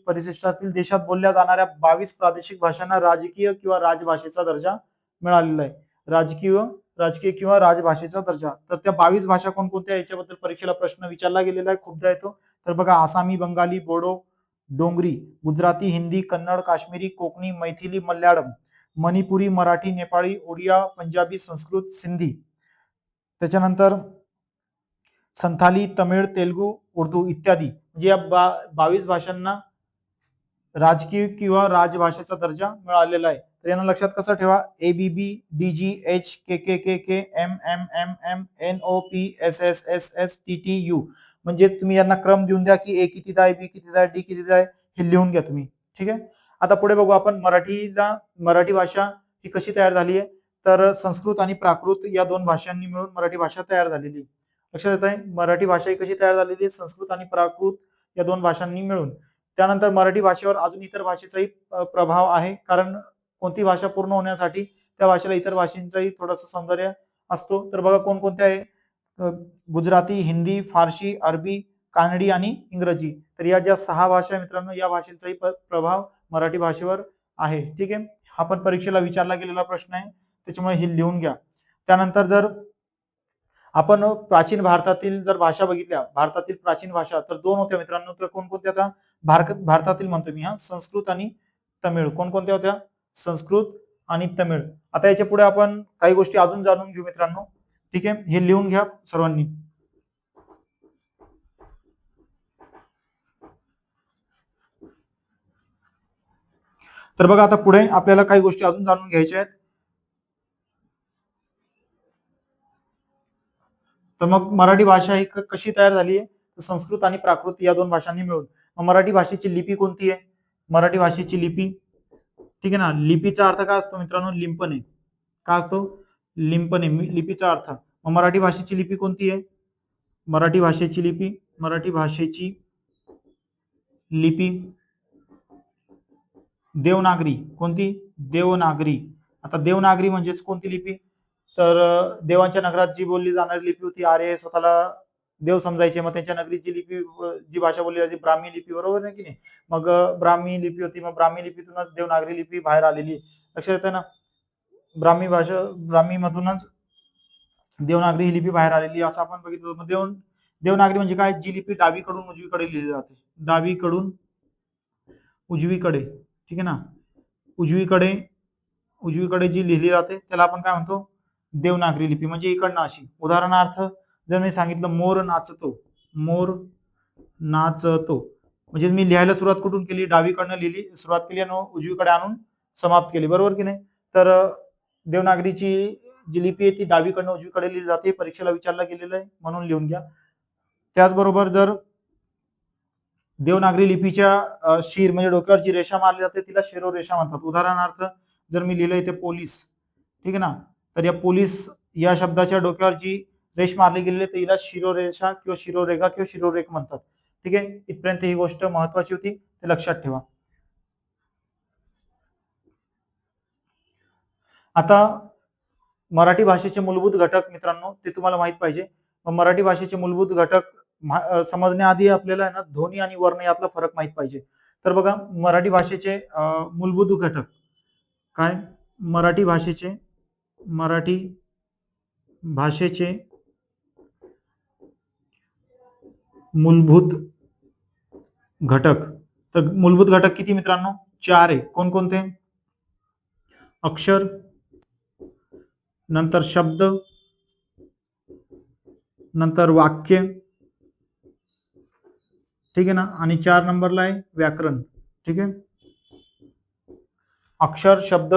परिशिष्टातील देशात बोलल्या जाणाऱ्या 22 प्रादेशिक भाषांना राजकीय किंवा राजभाषेचा दर्जा मिळालेला आहे. राजकीय किंवा राजभाषेचा दर्जा. तर त्या 22 भाषा कोणकोणत्या? याच्याबद्दल परीक्षेला प्रश्न विचारला गेलेला आहे, खूपदा येतो. तर बघा, आसामी, बंगाली, बोडो, डोंगरी, गुजराती, हिंदी, कन्नड, काश्मीरी, कोकणी, मैथिली, मल्याळम, मणिपुरी, मराठी, नेपाळी, ओडिया, पंजाबी, संस्कृत, सिंधी. त्याच्यानंतर संथाली, तमिळ, तेलुगू, उर्दू इत्यादी. म्हणजे या 22 भाषांना राजकीय किंवा राजभाषेचा दर्जा मिळालेला आहे. तर यांना लक्षात कसं ठेवा? ABB, DGH, KKKK, MMMM, NOP, SSSS, TTU. म्हणजे तुम्ही यांना क्रम देऊन द्या की A कितीदा आहे, B कितीदा आहे, D कितीदा आहे, हे लिहून घ्या तुम्ही. ठीक आहे. आता पुढे बघू आपण मराठी भाषा ही कशी तयार झाली आहे. तर संस्कृत आणि प्राकृत या 2 भाषांनी मिळून मराठी भाषा तयार झालेली आहे. लक्षात येत आहे? मराठी भाषा ही कशी तयार झालेली आहे? संस्कृत आणि प्राकृत या 2 भाषांनी मिळून. त्यानंतर मराठी भाषेवर अजून इतर भाषेचाही प्रभाव आहे, कारण कोणती भाषा पूर्ण होण्यासाठी त्या भाषेला इतर भाषांचाही थोडंसं सौंदर्य असतो. तर बघा कोणकोणत्या आहे? गुजराती, हिंदी, फारसी, अरबी, कानडी आणि इंग्रजी. तर या ज्या 6 भाषा मित्रांनो, या भाषेचाही प्रभाव मराठी भाषेवर आहे. ठीक आहे. हा पण परीक्षेला विचारला गेलेला प्रश्न आहे, त्याच्यामुळे हे लिहून घ्या. त्यानंतर जर आपण प्राचीन भारतातील जर भाषा बघितल्या, भारतातील प्राचीन भाषा तर 2 होत्या मित्रांनो. तर कोणकोणत्या? आता भारतातील म्हणतो मी, संस्कृत आणि तमिळ. कोणकोणत्या होत्या? संस्कृत आणि तमिळ. आता याच्या पुढे आपण काही गोष्टी अजून जाणून घेऊ मित्रांनो. ठीक आहे, हे लिहून घ्या सर्वांनी. तर बघा, आता पुढे आपल्याला काही गोष्टी अजून जाणून घ्यायच्या आहेत. तर मग मराठी भाषा ही कशी तयार झाली आहे? संस्कृत आणि प्राकृत या 2 भाषांनी मिळून. मग मराठी भाषेची लिपी कोणती आहे? मराठी भाषेची लिपी, ठीक आहे ना, लिपीचा अर्थ काय असतो मित्रांनो? लिंपणे. काय असतो? लिंपणे, लिपीचा अर्थ. मग मराठी भाषेची लिपी कोणती आहे? मराठी भाषेची लिपी देवनागरी. कोणती? देवनागरी. आता देवनागरी म्हणजेच कोणती लिपी? तर देवांच्या नगरात जी बोलली जाणारी लिपी होती, आर्य स्वतःला देव समजायचे, मग त्यांच्या नगरीत जी लिपी जी भाषा बोलली जाते ब्राह्मी लिपी, बरोबर नाही की नाही? मग ब्राह्मी लिपी होती, मग ब्राह्मी लिपीतूनच देवनागरी लिपी बाहेर आलेली, लक्षात येतं ना? ब्राह्मी मधूनच देवनागरी ही लिपी बाहेर आलेली असं आपण बघितलं. देवनागरी म्हणजे काय? जी लिपी डावीकडून उजवीकडे लिहिली जाते, डावीकडून उजवीकडे, ठीक आहे ना? उजवीकडे जी लिहिली जाते त्याला आपण काय म्हणतो? देवनागरी लिपी. म्हणजे इकडनं अशी. उदाहरणार्थ जर मी सांगितलं मोर नाचतो, मोर नाचतो, म्हणजे मी लिहायला सुरुवात कुठून केली? डावीकडनं लिहिली, सुरुवात केली आणि उजवीकडे आणून समाप्त केली, बरोबर की नाही? तर देवनागरीची जी लिपी आहे ती डावीकडनं उजवीकडे लिहिली जाते, परीक्षेला विचारलं गेलेलं आहे म्हणून लिहून घ्या. त्याचबरोबर जर देवनागरी लिपीच्या शिर म्हणजे डोक्यावर जी रेषा मारली जाते तिला शिरोरेषा म्हणतात. उदाहरणार्थ जर मी लिहिलं इथे पोलीस, ठीक आहे ना? तर या पोलीस या शब्दाच्या डोक्यावर जी रेष मारली गेलेली आहे तिला शिरोरेषा किंवा शिरोरेखा किंवा शिरोरेख म्हणतात, ठीक आहे? इथपर्यंत ही गोष्ट महत्वाची होती, ते लक्षात ठेवा. आता मराठी भाषेचे मूलभूत घटक मित्रांनो ते तुम्हाला माहित पाहिजे. मराठी भाषेचे मूलभूत घटक समजण्याआधी आपल्याला ना ध्वनी आणि वर्ण यातला फरक माहित पाहिजे. तर बघा मराठी भाषेचे मूलभूत घटक काय? मराठी भाषेचे मूलभूत घटक. तर मूलभूत घटक किती मित्रांनो? 4 आहे. कोणकोणते? अक्षर, नंतर शब्द, नंतर वाक्य, ठीक आहे ना? आणि 4 नंबरला आहे व्याकरण, ठीक आहे? अक्षर, शब्द,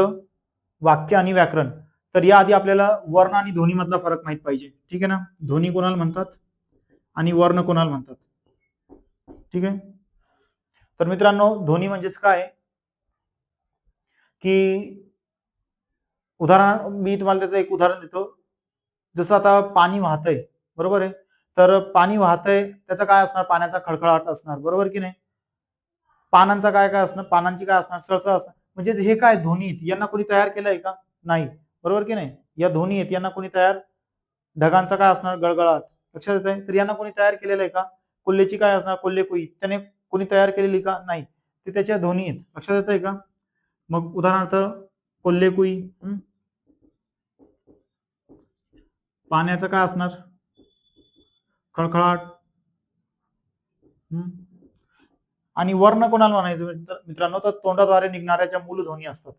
वाक्य आणि व्याकरण. तर याआधी आपल्याला वर्ण आणि ध्वनी मधला फरक माहित पाहिजे, ठीक आहे ना? ध्वनी कोणाला म्हणतात आणि वर्ण कोणाला म्हणतात, ठीक आहे? तर मित्रांनो ध्वनी म्हणजेच काय की उदाहरण मी तुम्हाला त्याचं एक उदाहरण देतो. जसं आता पाणी वाहतंय, बरोबर आहे? तर पाणी वाहतंय त्याचं काय असणार? पाण्याचा खळखळाट असणार, बरोबर की नाही? पानांचा काय काय असणार? पानांची काय असणार? सळसळ असणार. म्हणजे हे काय ध्वनी आहेत, यांना कोणी तयार केलंय का? नाही, बरोबर की नाही? या ध्वनी आहेत, यांना कोणी तयार ढगांचा काय असणार? गळगळाट. लक्षात येत आहे? तर यांना कोणी तयार केलेलं आहे का? कोल्हेची काय असणार? कोल्हे कुई. त्याने कोणी तयार केलेली का? नाही. ते त्याच्या ध्वनी आहेत. लक्षात येत आहे का? मग उदाहरणार्थ कोल्हे कुई, पाण्याचं काय असणार? खळखळाट. आणि वर्ण कोणाला म्हणायचं मित्रांनो? तर तोंडाद्वारे निघणाऱ्या ज्या मूल ध्वनी असतात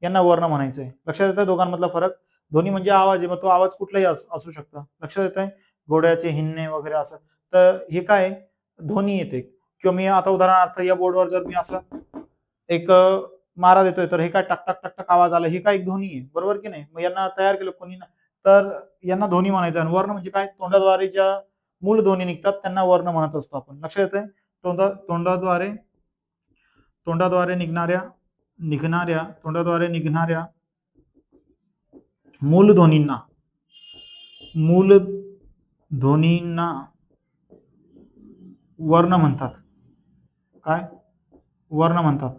यांना वर्ण म्हणायचंय. लक्षात येतं दोघांमधला फरक? ध्वनी म्हणजे आवाज आहे, मग तो आवाज कुठलाही असू शकतो. लक्षात येत आहे? घोड्याचे हिंडणे वगैरे असं. तर हे काय ध्वनी येते. किंवा मी आता उदाहरणार्थ या बोर्डवर जर मी असं एक मारा देतोय तर हे काय टक टक टक टक आवाज आला, हे काय एक ध्वनी आहे, बरोबर की नाही? मग यांना तयार केलं कोणी ना, तर यांना ध्वनी म्हणायचं. आणि वर्ण म्हणजे काय? तोंडाद्वारे ज्या मूळ ध्वनी निघतात त्यांना वर्ण म्हणत असतो आपण. लक्षात येतंय? तोंडाद्वारे निघणाऱ्या मूल ध्वनींना वर्ण म्हणतात. काय? वर्ण म्हणतात.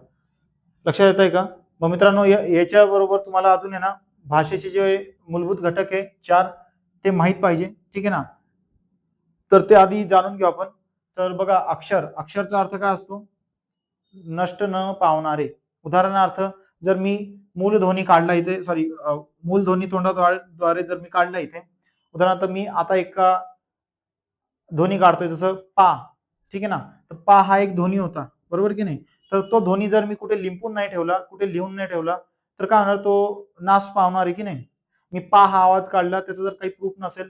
लक्षात येत आहे का? मग मित्रांनो याच्या बरोबर तुम्हाला अजून आहे ना भाषेचे जे मूलभूत घटक आहे 4 ते माहित पाहिजे, ठीक आहे ना? तर ते आधी जाणून घेऊ आपण. तर बघा अक्षरचा अर्थ काय असतो? नष्ट न पावणारे. उदाहरणार्थ जर मी मूल ध्वनी काढला इथे, मूल ध्वनी तोंडाद्वारे जर मी काढला इथे, उदाहरणार्थ मी आता एक ध्वनी काढतोय जसं पा, ठीक आहे ना? तर पा हा एक ध्वनी होता, बरोबर की नाही? तर तो ध्वनी जर मी कुठे लिंपून नाही ठेवला, कुठे लिहून नाही ठेवला, तर काय होणार? तो नाश पावणार आहे की नाही? मी पा हा आवाज काढला, त्याचा जर काही प्रूफ नसेल,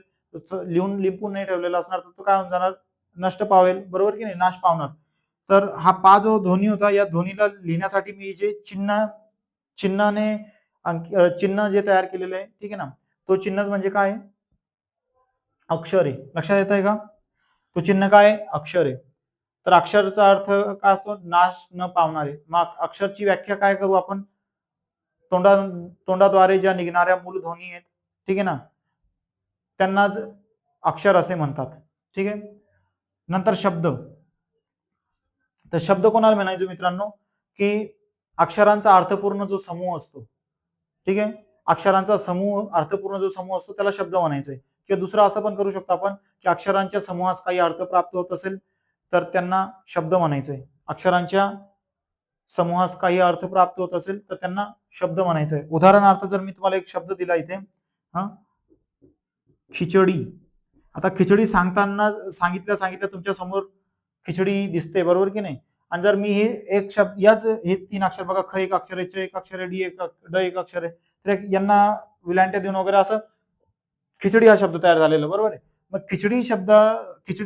लिहून लिंपून नाही ठेवलेला असणार, तर तो काय होऊन जाणार? नष्ट पावेल, बरोबर की नाही? नाश पावणार. तर हा पा जो ध्वनी होता, या ध्वनीला लिहिण्यासाठी मी जे चिन्हाने चिन्ह जे तयार केलेलं आहे, ठीक आहे ना? तो चिन्ह म्हणजे काय? अक्षर आहे. लक्षात येत आहे का? तो चिन्ह काय आहे? अक्षर आहे. तर अक्षरचा अर्थ काय असतो? नाश न पावणारे. मग अक्षरची व्याख्या काय करू आपण? तोंडाद्वारे ज्या निघणाऱ्या मूल ध्वनी आहेत, ठीक आहे ना? त्यांनाच अक्षर असे म्हणतात, ठीक आहे? नंतर शब्द. तर शब्द कोणाला म्हणायचो मित्रांनो? की अक्षरांचा अर्थपूर्ण जो समूह असतो, ठीक आहे? अक्षरांचा समूह, अर्थपूर्ण जो समूह असतो त्याला शब्द म्हणायचंय. किंवा दुसरं असं पण करू शकतो आपण की अक्षरांच्या समूहास काही अर्थ प्राप्त होत असेल तर त्यांना शब्द म्हणायचंय. अक्षरांच्या समूहास काही अर्थ प्राप्त होत असेल तर त्यांना शब्द म्हणायचंय. उदाहरणार्थ जर मी तुम्हाला एक शब्द दिला इथे, हा, खिचडी. आता खिचडी सांगताना सांगितल्या तुमच्या समोर खिचडी दिसते, बरोबर की नाही? आणि जर मी हे एक शब्द हे 3 अक्षर बघा, ख एक अक्षर आहे, च एक अक्षर आहे, ड एक अक्षर आहे, तर यांना विलांट्या देऊन वगैरे असं खिचडी हा शब्द तयार झालेला, बरोबर आहे? मग खिचडी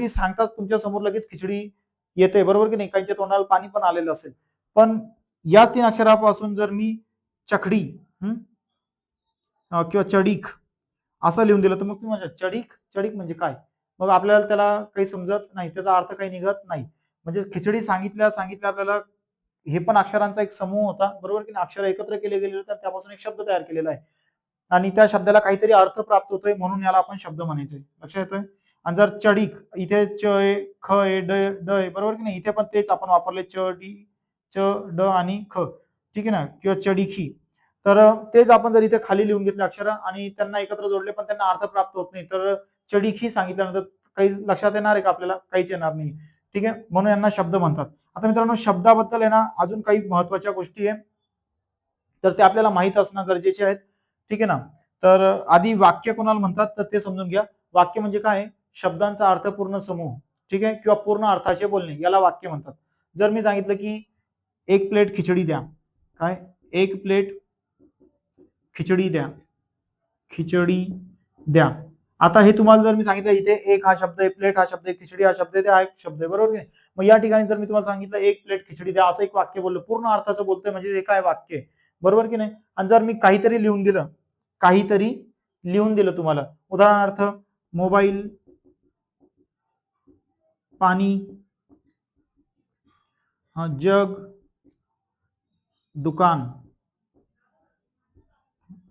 सांगताच तुमच्या समोर लगेच खिचडी येते, बरोबर की नाही? काहींच्या तोंडाला पाणी पण आलेलं असेल. पण याच 3 अक्षरापासून जर मी चकडी किंवा चडीक असं लिहून दिलं तर मग तुम्ही म्हणता चडीक चडीक म्हणजे काय? मग आपल्याला त्याला काही समजत नाही, त्याचा अर्थ काही निघत नाही. म्हणजे खिचडी सांगितल्या आपल्याला हे पण अक्षरांचा एक समूह होता, बरोबर की नाही? अक्षर एकत्र केले गेले होते, त्यापासून एक शब्द तयार केलेला आहे आणि त्या शब्दाला काहीतरी अर्थ प्राप्त होतोय म्हणून याला आपण शब्द म्हणायचोय. लक्षात येतोय? आणि जर चडीक इथे च आहे, ख आहे, ड आहे, बरोबर की नाही? इथे पण तेच आपण वापरले च, ड आणि ख, ठीक आहे ना? किंवा चडीखी. तर तेच आपण जर इथे खाली लिहून घेतले अक्षर आणि त्यांना एकत्र जोडले पण त्यांना अर्थ प्राप्त होत नाही, तर चडीखी सांगितल्यानंतर काही लक्षात येणार आहे का आपल्याला? काहीच येणार नाही. ठीक आहे, म्हणून यांना शब्द म्हणतात. आता मित्रांनो, शब्दाबद्दल आहे ना अजून काही महत्वाच्या गोष्टी आहे तर ते आपल्याला माहित असणं गरजेचे आहेत. ठीक आहे ना? तर आधी वाक्य कोणाला म्हणतात तर ते समजून घ्या. वाक्य म्हणजे काय? शब्दांचा अर्थपूर्ण समूह, ठीक आहे, किंवा पूर्ण अर्थाचे बोलणे याला वाक्य म्हणतात. जर मी सांगितलं की 1 प्लेट खिचडी द्या, काय? 1 प्लेट खिचडी द्या, खिचडी द्या. आता हे तुम्हाला जर मी सांगितलं इथे 1 हा शब्द आहे, प्लेट हा शब्द आहे, खिचडी हा शब्द आहे, ते हा एक शब्द आहे, बरोबर की नाही? मग या ठिकाणी जर मी तुम्हाला सांगितलं 1 प्लेट खिचडी द्या असं एक वाक्य बोललो, पूर्ण अर्थाचं बोलतोय म्हणजे हे काय? वाक्य आहे, बरोबर की नाही? आणि जर मी काहीतरी लिहून दिलं तुम्हाला, उदाहरणार्थ मोबाईल, पाणी, जग, दुकान,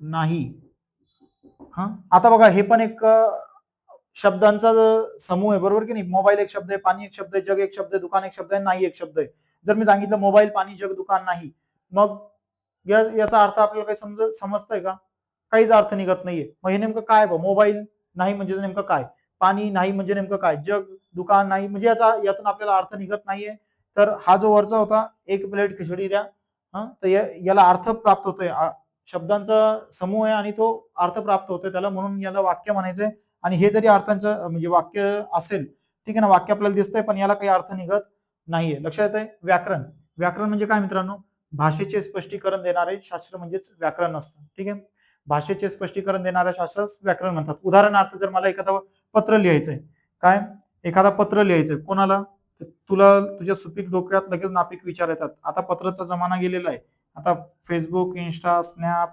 नाही. आता बघा हे पण एक शब्दांचा समूह आहे, बरोबर की नाही? मोबाईल एक शब्द आहे, पाणी एक शब्द आहे, जग एक शब्द आहे, दुकान एक शब्द आहे, नाही एक शब्द आहे. जर मी सांगितलं मोबाईल, पाणी, जग, दुकान, नाही, मग याचा अर्थ आपल्याला काही समजतंय का? काहीच अर्थ निघत नाहीये. मग हे नेमकं काय? मोबाईल नाही म्हणजे नेमकं काय? पाणी नाही म्हणजे नेमकं काय? जग, दुकान नाही म्हणजे यातून आपल्याला अर्थ निघत नाहीये. तर हा जो वरचा होता 1 प्लेट खिचडी द्या, तर याला अर्थ प्राप्त होतोय. शब्दांचा समूह आहे आणि तो अर्थ प्राप्त होतोय त्याला, म्हणून याला वाक्य म्हणायचंय. आणि हे जरी अर्थांचं म्हणजे वाक्य असेल, ठीक आहे ना, वाक्य आपल्याला दिसतंय पण याला काही अर्थ निघत नाहीये. लक्षात येतंय? व्याकरण. व्याकरण म्हणजे काय मित्रांनो? भाषेचे स्पष्टीकरण देणारे शास्त्र म्हणजेच व्याकरण असतं. ठीक आहे, भाषेचे स्पष्टीकरण देणाऱ्या शास्त्रास व्याकरण म्हणतात. उदाहरणार्थ जर मला एखादं पत्र लिहायचंय, काय? एखादा पत्र लिहायचंय कोणाला? तुला तुझ्या सुपीक डोक्यात लगेच नापीक विचार येतात. आता पत्राचा जमाना गेलेला आहे. आता फेसबुक, इंस्टा, स्नॅप,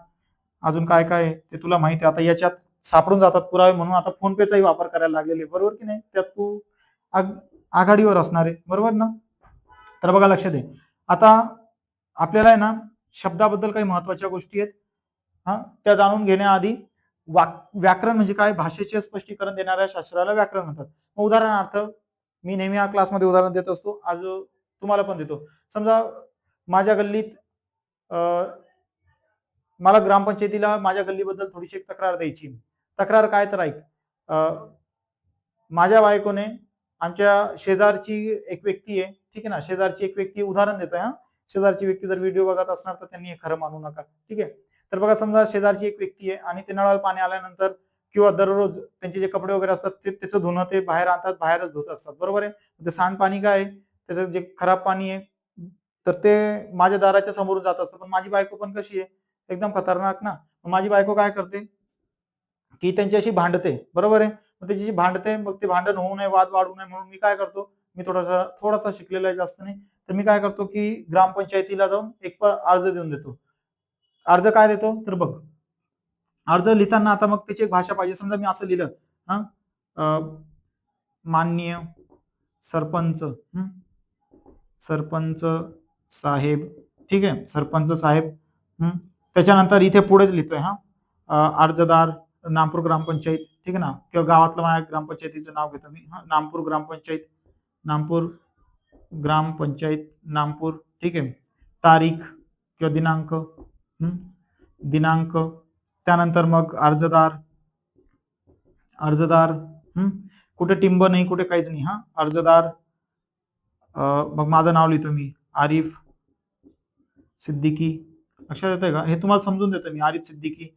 अजून काय काय आहे ते तुला माहिती आहे. आता याच्यात सापडून जातात पुरावे, म्हणून आता फोन पेचाही वापर करायला लागलेले, बरोबर की नाही? त्यात तू आघाडीवर असणार आहे, बरोबर ना? तर बघा लक्ष दे. आता आपल्याला आहे ना शब्दाबद्दल काही महत्वाच्या गोष्टी आहेत, त्या जाणून घेण्याआधी व्याकरण म्हणजे काय? भाषेचे स्पष्टीकरण देणाऱ्या शास्त्राला व्याकरण म्हणतात. उदाहरणार्थ मी नेहमी या क्लासमध्ये उदाहरण देत असतो, आज तुम्हाला पण देतो. समजा माझ्या गल्लीत मला ग्रामपंचायतीला माझ्या गल्लीबद्दल थोडीशी एक तक्रार द्यायची. तक्रार काय? तर ऐक, माझ्या बायकोने आमच्या शेजारची एक व्यक्ती आहे, ठीक आहे ना, शेजारची एक व्यक्ती, उदाहरण देतोय शेजारची व्यक्ती जर व्हिडिओ बघत असणार तर त्यांनी हे खरं मानू नका, ठीक आहे? तर बघा समजा शेजारची एक व्यक्ती आहे आणि ते नळाला पाणी आल्यानंतर किंवा दररोज त्यांचे जे कपडे वगैरे असतात ते त्याचं धुणं ते बाहेर आणतात, बाहेरच धुत असतात, बरोबर आहे? ते सांडपाणी काय आहे? त्याचं जे खराब पाणी आहे तर ते माझ्या दाराच्या समोरून जात असतं. पण माझी बायको पण कशी आहे? एकदम खतरनाक ना. माझी बायको काय करते की त्यांच्याशी भांडते, बरोबर आहे? मग त्याच्याशी भांडते, मग ते भांडण होऊ नये, वाद वाढू नये म्हणून मी काय करतो, मी थोडासा शिकलेला आहे, जास्त नाही, तर मी काय करतो की ग्रामपंचायतीला जाऊन एक अर्ज देऊन देतो. अर्ज काय देतो तर बघ, अर्ज लिहिताना आता मग त्याची एक भाषा पाहिजे. समजा मी असं लिहिलं, माननीय सरपंच, सरपंच साहेब, ठीक आहे, सरपंच साहेब, त्याच्यानंतर इथे पुढेच लिहितोय अर्जदार नामपूर ग्रामपंचायत, ठीक आहे ना, किंवा गावातलं माझ्या ग्रामपंचायतीचं नाव घेतो मी, नामपूर ग्रामपंचायत, नामपूर ग्रामपंचायत नामपूर, ठीक आहे, तारीख किंवा दिनांक, दिनांक, त्यानंतर मग अर्जदार, अर्जदार. कुठे टिंब नाही, कुठे काहीच नाही. हा, अर्जदार. मग माझं नाव लिहितो मी, आरिफ सिद्दीकी. लक्षात येतंय का? हे तुम्हाला समजून देतो मी, आरिफ सिद्दीकी.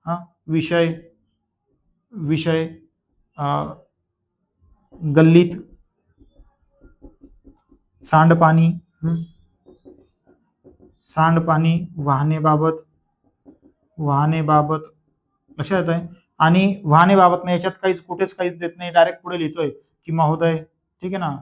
हा, विषय, विषय गल्लीत सांडपाणी, सांडपाणी वाहनेबाबत, वाहनेबाबत. लक्षात येत आहे? आणि वाहनेबाबत नाही, याच्यात काहीच कुठेच काहीच देत नाही, डायरेक्ट पुढे लिहितोय की महोदय. ठीक आहे ना,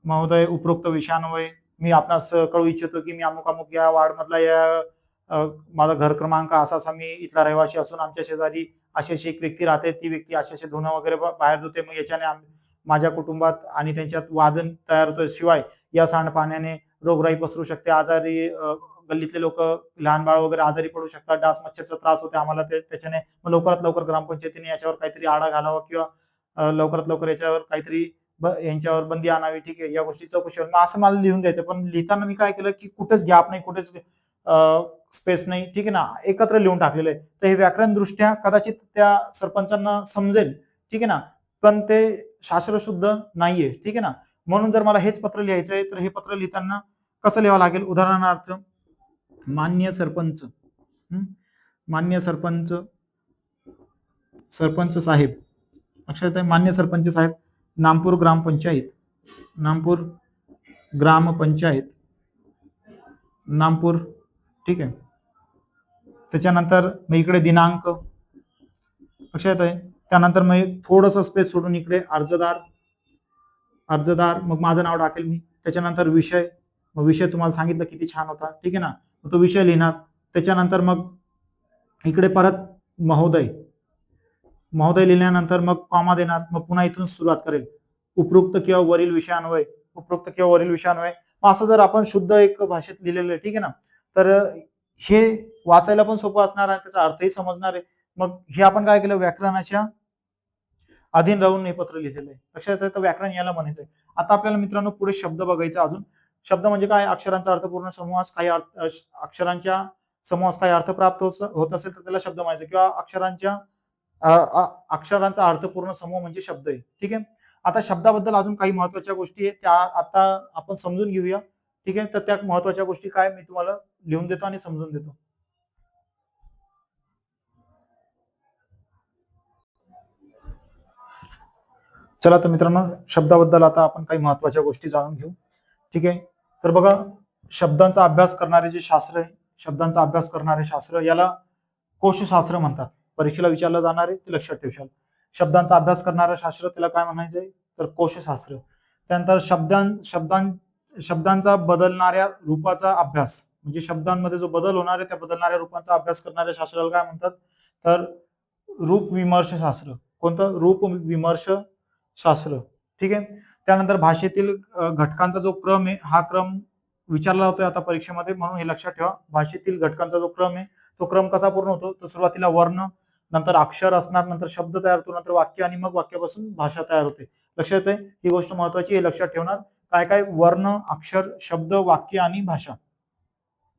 महोदय उपरोक्त विषयान्वये मी आपणास कळू इच्छितो की मी अमुक अमुक या वार्डमधला या माझा घर क्रमांक असा असा, मी इथला रहिवासी असून आमच्या शेजारी अशी अशी एक व्यक्ती राहते, ती व्यक्ती असे असे धुणं वगैरे बाहेर धुते, मग याच्याने माझ्या कुटुंबात आणि त्यांच्यात वादन तयार होतोय. शिवाय या सांडपाण्याने रोगराई पसरू शकते, आजारी गल्लीतले लोक, लहान बाळ वगैरे आजारी पडू शकतात, डास मच्छरचा त्रास होते आम्हाला त्याच्याने. मग लवकरात लवकर ग्रामपंचायतीने याच्यावर काहीतरी आळा घालावा किंवा लवकरात लवकर याच्यावर काहीतरी यांच्यावर बंदी आणावी. ठीक आहे, या गोष्टी चौकशीवर. मग असं मला लिहून द्यायचं, पण लिहिताना मी काय केलं की कुठेच गॅप नाही, कुठेच स्पेस नाही. ठीक आहे ना, एकत्र लिहून टाकलेलं आहे. तर हे व्याकरण दृष्ट्या कदाचित त्या सरपंचांना समजेल. ठीक आहे ना, पण ते शास्त्रशुद्ध नाहीये. ठीक आहे ना, म्हणून जर मला हेच पत्र लिहायचंय तर हे पत्र लिहिताना कसं लिहावं लागेल? उदाहरणार्थ, मान्य सरपंच, मान्य सरपंच, सरपंच साहेब. लक्षात आहे? मान्य सरपंच साहेब, नामपूर ग्रामपंचायत, नामपूर ग्रामपंचायत, नामपूर. ठीक आहे, त्याच्यानंतर मग इकडे दिनांक. लक्षात आहे? त्यानंतर मग थोडंसं स्पेस सोडून इकडे अर्जदार, अर्जदार. मग माझं नाव टाकेल मी. त्याच्यानंतर विषय, मग विषय तुम्हाला सांगितलं किती छान होता. ठीक आहे ना, तो विषय लिहिणार. त्याच्यानंतर मग इकडे परत महोदय, महोदय लिहिल्यानंतर मग कॉमा देणार. मग पुन्हा इथून सुरुवात करेल, उपरोक्त किंवा वरील विषयान्वये, उपरोक्त किंवा वरील विषयान्वये. असं जर आपण शुद्ध एक भाषेत लिहिलेलं आहे, ठीक आहे ना, तर हे वाचायला पण सोपं असणार आणि त्याचा अर्थही समजणार आहे. मग हे आपण काय केलं, व्याकरणाच्या अधीन राहून हे पत्र लिहिलेलं आहे. लक्षात येतं? व्याकरण याला म्हणायचंय. आता आपल्याला मित्रांनो पुढे शब्द बघायचा. अजून शब्द म्हणजे काय? अक्षरांचा अर्थपूर्ण समूहास काही अक्षरांच्या समूहास काही अर्थ प्राप्त होत असेल तर त्याला शब्द म्हणायचं, किंवा अक्षरांच्या अक्षरांचा अर्थपूर्ण समूह म्हणजे शब्द आहे. ठीक आहे, आता शब्दाबद्दल अजून काही महत्वाच्या गोष्टी आहेत, त्या आता आपण समजून घेऊया. ठीक आहे, तर त्या महत्वाच्या गोष्टी काय मी तुम्हाला लिहून देतो आणि समजून देतो. चला तर मित्रांनो, शब्दाबद्दल आता आपण काही महत्वाच्या गोष्टी जाणून घेऊ. ठीक आहे, तर बघा, शब्दांचा अभ्यास करणारे जे शास्त्र आहे, शब्दांचा अभ्यास करणारे शास्त्र, याला कोशशास्त्र म्हणतात. परीक्षेला विचारलं जाणार आहे, ते लक्षात ठेवशाल. शब्दांचा अभ्यास करणारं शास्त्र त्याला काय म्हणायचंय? तर कोशशास्त्र. त्यानंतर शब्दांचा बदलणाऱ्या रूपाचा अभ्यास, म्हणजे शब्दांमध्ये जो बदल होणार आहे त्या बदलणाऱ्या रूपांचा अभ्यास करणाऱ्या शास्त्राला काय म्हणतात? तर रूप विमर्श शास्त्र. कोणतं? रूप विमर्श शास्त्र. ठीक आहे, त्यानंतर भाषेतील घटकांचा जो क्रम आहे, हा क्रम विचारला जातोय आता परीक्षेमध्ये, म्हणून हे लक्षात ठेवा. भाषेतील घटकांचा जो क्रम आहे, तो क्रम कसा पूर्ण होतो? तर सुरुवातीला वर्ण, नंतर अक्षर असणार, नंतर शब्द तयार होतो, नंतर वाक्य, आणि मग वाक्यापासून भाषा तयार होते. लक्षात येते? ही गोष्ट महत्वाची, हे लक्षात ठेवणार. काय काय? वर्ण, अक्षर, शब्द, वाक्य आणि भाषा.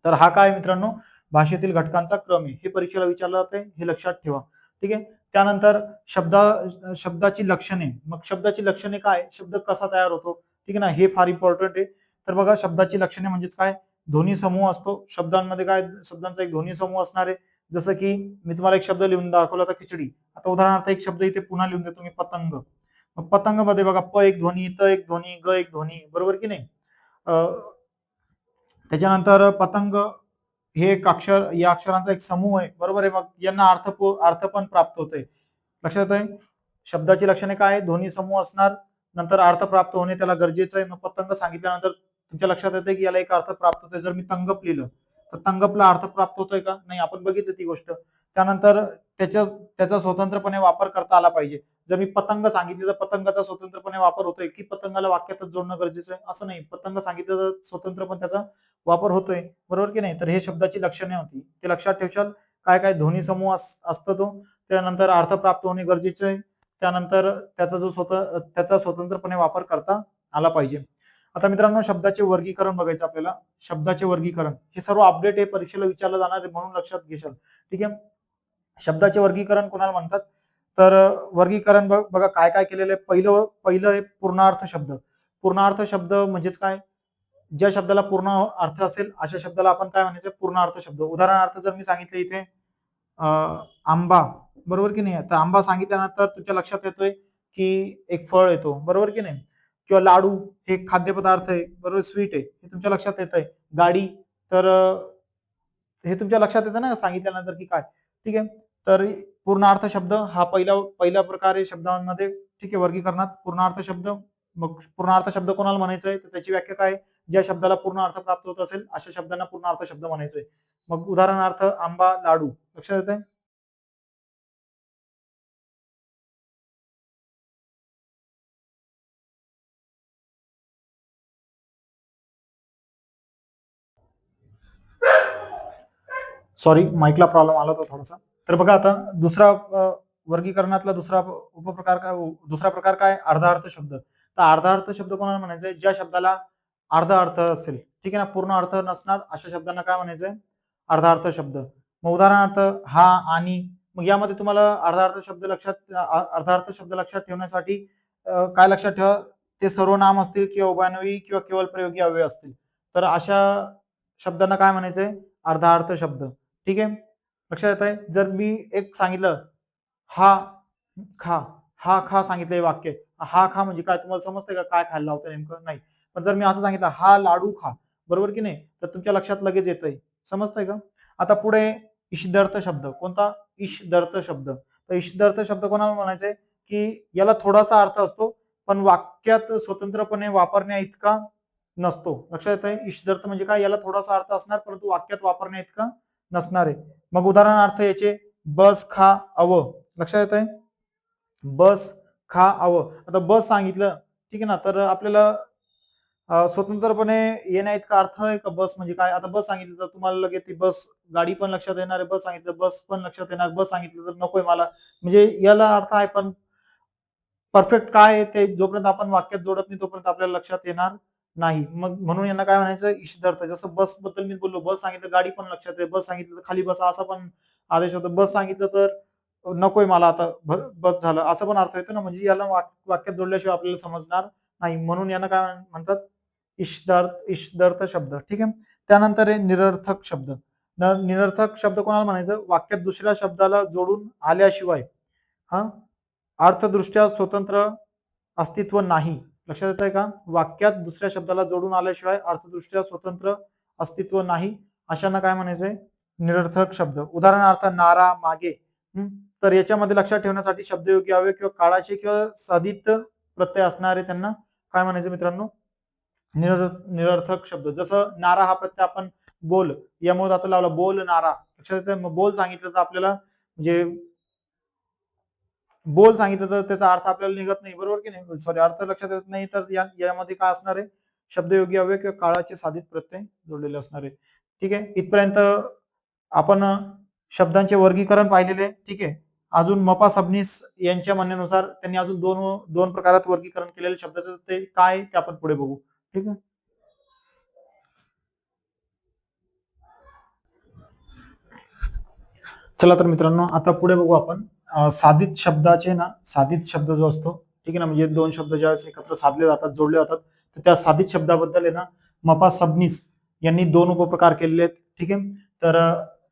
तर हा काय मित्रांनो? भाषेतील घटकांचा क्रम आहे. हे परीक्षेला विचारलं जाते, हे लक्षात ठेवा. ठीक आहे, त्यानंतर शब्दाची लक्षणे. मग शब्दाची लक्षणे काय? शब्द कसा तयार होतो? ठीक आहे ना, हे फार इम्पॉर्टंट आहे. तर बघा, शब्दाची लक्षणे म्हणजेच काय? ध्वनी समूह असतो शब्दांमध्ये. काय? शब्दांचा एक ध्वनी समूह असणार आहे. जसं की मी तुम्हाला एक शब्द लिहून दाखवला होता, खिचडी. आता उदाहरणार्थ एक शब्द इथे पुन्हा लिहून देतो मी, पतंग. मग पतंग मध्ये बघा, प एक ध्वनी, त एक ध्वनी, ग एक ध्वनी, बरोबर की नाही? त्याच्यानंतर पतंग हे एक अक्षर, या अक्षरांचा एक समूह आहे, बरोबर आहे. मग यांना अर्थ पण प्राप्त होतोय. लक्षात आहे? शब्दाची लक्षणे काय? ध्वनी समूह असणार, नंतर अर्थ प्राप्त होणे त्याला गरजेचं आहे. मग पतंग सांगितल्यानंतर तुमच्या लक्षात येते की याला एक अर्थ प्राप्त होतोय. जर मी तंगप लिहिलं तर तंगपला अर्थ प्राप्त होतोय का? नाही, आपण बघितलं ती गोष्ट. त्यानंतर त्याचा स्वतंत्रपणे वापर करता आला पाहिजे. जर मी पतंग सांगितले तर पतंगाचा स्वतंत्रपणे वापर होतोय की पतंगाला वाक्यातच जोडणं गरजेचं आहे? असं नाही, पतंग सांगितलं तर स्वतंत्र पण त्याचा वापर होतोय, बरोबर की नाही? तर हे शब्दाची लक्षणे होती, ते लक्षात ठेवशाल. काय काय? ध्वनी समूह असतो तो, त्यानंतर अर्थ प्राप्त होणे गरजेचे आहे, त्यानंतर त्याचा स्वतंत्रपणे वापर करता आला पाहिजे. आता मित्रांनो, शब्दाचे वर्गीकरण बघायचं आपल्याला. शब्दाचे वर्गीकरण हे सर्व अपडेट आहे, परीक्षेला विचारलं जाणार आहे, म्हणून लक्षात घेशाल. ठीक आहे, शब्दाचे वर्गीकरण कोणाला म्हणतात? तर वर्गीकरण बघा काय काय केलेलं आहे. पहिलं पहिलं आहे पूर्णार्थ शब्द. पूर्णार्थ शब्द म्हणजेच काय, ज्या शब्दाला पूर्ण अर्थ असेल अशा शब्दाला आपण काय म्हणायचं, पूर्णार्थ शब्द. उदाहरणार्थ जर मी सांगितलं इथे आंबा, बरोबर की नाही, तर आंबा सांगितल्यानंतर तुमच्या लक्षात येतोय की एक फळ येतो, बरोबर की नाही, किंवा लाडू हे खाद्यपदार्थ आहे, बरोबर, स्वीट आहे, हे तुमच्या लक्षात येत आहे. गाडी, तर हे तुमच्या लक्षात येतं ना सांगितल्यानंतर की काय. ठीक आहे. तर पूर्णार्थ शब्द हा पहिला प्रकार आहे शब्दांमध्ये. ठीक आहे, वर्गीकरणात पूर्णार्थ शब्द. मग पूर्णार्थ शब्द कोणाला म्हणायचंय, तर त्याची व्याख्या काय, ज्या शब्दाला पूर्ण अर्थ प्राप्त होत असेल अशा शब्दांना पूर्णार्थ शब्द म्हणायचंय. मग उदाहरणार्थ आंबा, लाडू, लक्षात येत आहे. सॉरी, माईकला प्रॉब्लेम आला होता थोडासा. तर बघा आता दुसरा वर्गीकरणातला दुसरा प्रकार काय, अर्धार्थ शब्द. तर अर्धार्थ शब्द कोणाला म्हणायचंय, ज्या शब्दाला अर्धा अर्थ असेल, ठीक आहे ना, पूर्ण अर्थ नसणार अशा शब्दांना काय म्हणायचंय, अर्धार्थ शब्द. मग उदाहरणार्थ हा, आणि. मग यामध्ये तुम्हाला अर्धार्थ शब्द लक्षात ठेवण्यासाठी काय लक्षात ठेवा, ते सर्वनाम असतील किंवा उभयनवी किंवा केवळ प्रयोगी अव्यय असतील, तर अशा शब्दांना काय म्हणायचंय, अर्धार्थ शब्द. ठीक आहे, लक्षात येत आहे. जर मी एक सांगितलं हा खा, हा खा सांगितलंय वाक्य, हा खा म्हणजे काय तुम्हाला समजतंय का, काय खायला लावतं नेमकं, नाही. पण जर मी असं सांगितलं हा लाडू खा, बरोबर की नाही, तर तुमच्या लक्षात लगेच येतंय, समजतंय का. आता पुढे इष्दर्थ शब्द. कोणता, इष्दर्थ शब्द. तर इष्दर्थ शब्द कोणाला म्हणायचंय, की याला थोडासा अर्थ असतो पण वाक्यात स्वतंत्रपणे वापरण्या इतका नसतो. लक्षात येत आहे. इष्दर्थ म्हणजे काय, याला थोडासा अर्थ असणार परंतु वाक्यात वापरण्या इतका नसणार आहे. मग उदाहरणार्थ याचे बस, खा, अव, लक्षात येत आहे. बस, खा, अव. आता बस सांगितलं, ठीक आहे ना, तर आपल्याला स्वतंत्रपणे येण्या इतका अर्थ आहे का बस म्हणजे काय. आता बस सांगितलं तर तुम्हाला लगेच ती बस गाडी पण लक्षात येणार आहे, बस सांगितलं बस पण लक्षात येणार, बस सांगितलं तर नकोय मला, म्हणजे याला अर्थ आहे पण परफेक्ट काय आहे ते जोपर्यंत आपण वाक्यात जोडत नाही तोपर्यंत आपल्याला लक्षात येणार नाही. मग म्हणून यांना काय म्हणायचं, इष्टदर्थ. जसं बस बद्दल मी बोललो, बस सांगितलं गाडी पण लक्षात आहे, बस सांगितलं तर खाली बसा असा पण आदेश होतो, बस सांगितलं तर नकोय मला आता बस झालं असं पण अर्थ येतो ना, म्हणजे याला वाक्यात जोडल्याशिवाय आपल्याला समजणार नाही. म्हणून यांना काय म्हणतात, इष्टदर्थ शब्द. ठीक आहे. त्यानंतर आहे निरर्थक शब्द. निरर्थक शब्द कोणाला म्हणायचं, वाक्यात दुसऱ्या शब्दाला जोडून आल्याशिवाय हा अर्थदृष्ट्या स्वतंत्र अस्तित्व नाही. लक्षात येत आहे का, वाक्यात दुसऱ्या शब्दाला जोडून आल्याशिवाय अर्थदृष्ट्या स्वतंत्र अस्तित्व नाही अशांना काय म्हणायचंय, निरर्थक शब्द. उदाहरणार्थ नारा, मागे. तर याच्यामध्ये लक्षात ठेवण्यासाठी शब्दयोगी अव्यय किंवा काळाचे किंवा साधित प्रत्यय असणारे त्यांना काय म्हणायचं मित्रांनो, निरर्थक शब्द. जसं नारा हा प्रत्यय आपण बोल यामुळे आता लावला, बोल नारा. लक्षात येतं. मग बोल सांगितलं तर आपल्याला म्हणजे बोल सांगितलं तर त्याचा अर्थ आपल्याला निघत नाही, बरोबर की नाही, सॉरी अर्थ लक्षात येत नाही, तर यामध्ये काय असणार आहे, शब्दयोगी अव्यय किंवा काळाचे साधित प्रत्यय जोडलेले असणार आहे. ठीक आहे, इथपर्यंत आपण शब्दांचे वर्गीकरण पाहिलेले. ठीक आहे, अजून मपा सबनीस यांच्या म्हणण्यानुसार त्यांनी अजून दोन दोन प्रकारात वर्गीकरण केलेले शब्दाचं, ते काय ते आपण पुढे बघू. ठीक आहे. चला तर मित्रांनो आता पुढे बघू आपण साधित शब्दाचे ना, साधित शब्द जो असतो, ठीक आहे ना, म्हणजे दोन शब्द ज्यावेळेस एकत्र साधले जातात, जोडले जातात, तर त्या साधित शब्दाबद्दल आहे ना मपा सबनीस यांनी दोन उपप्रकार केलेले आहेत. ठीक आहे. तर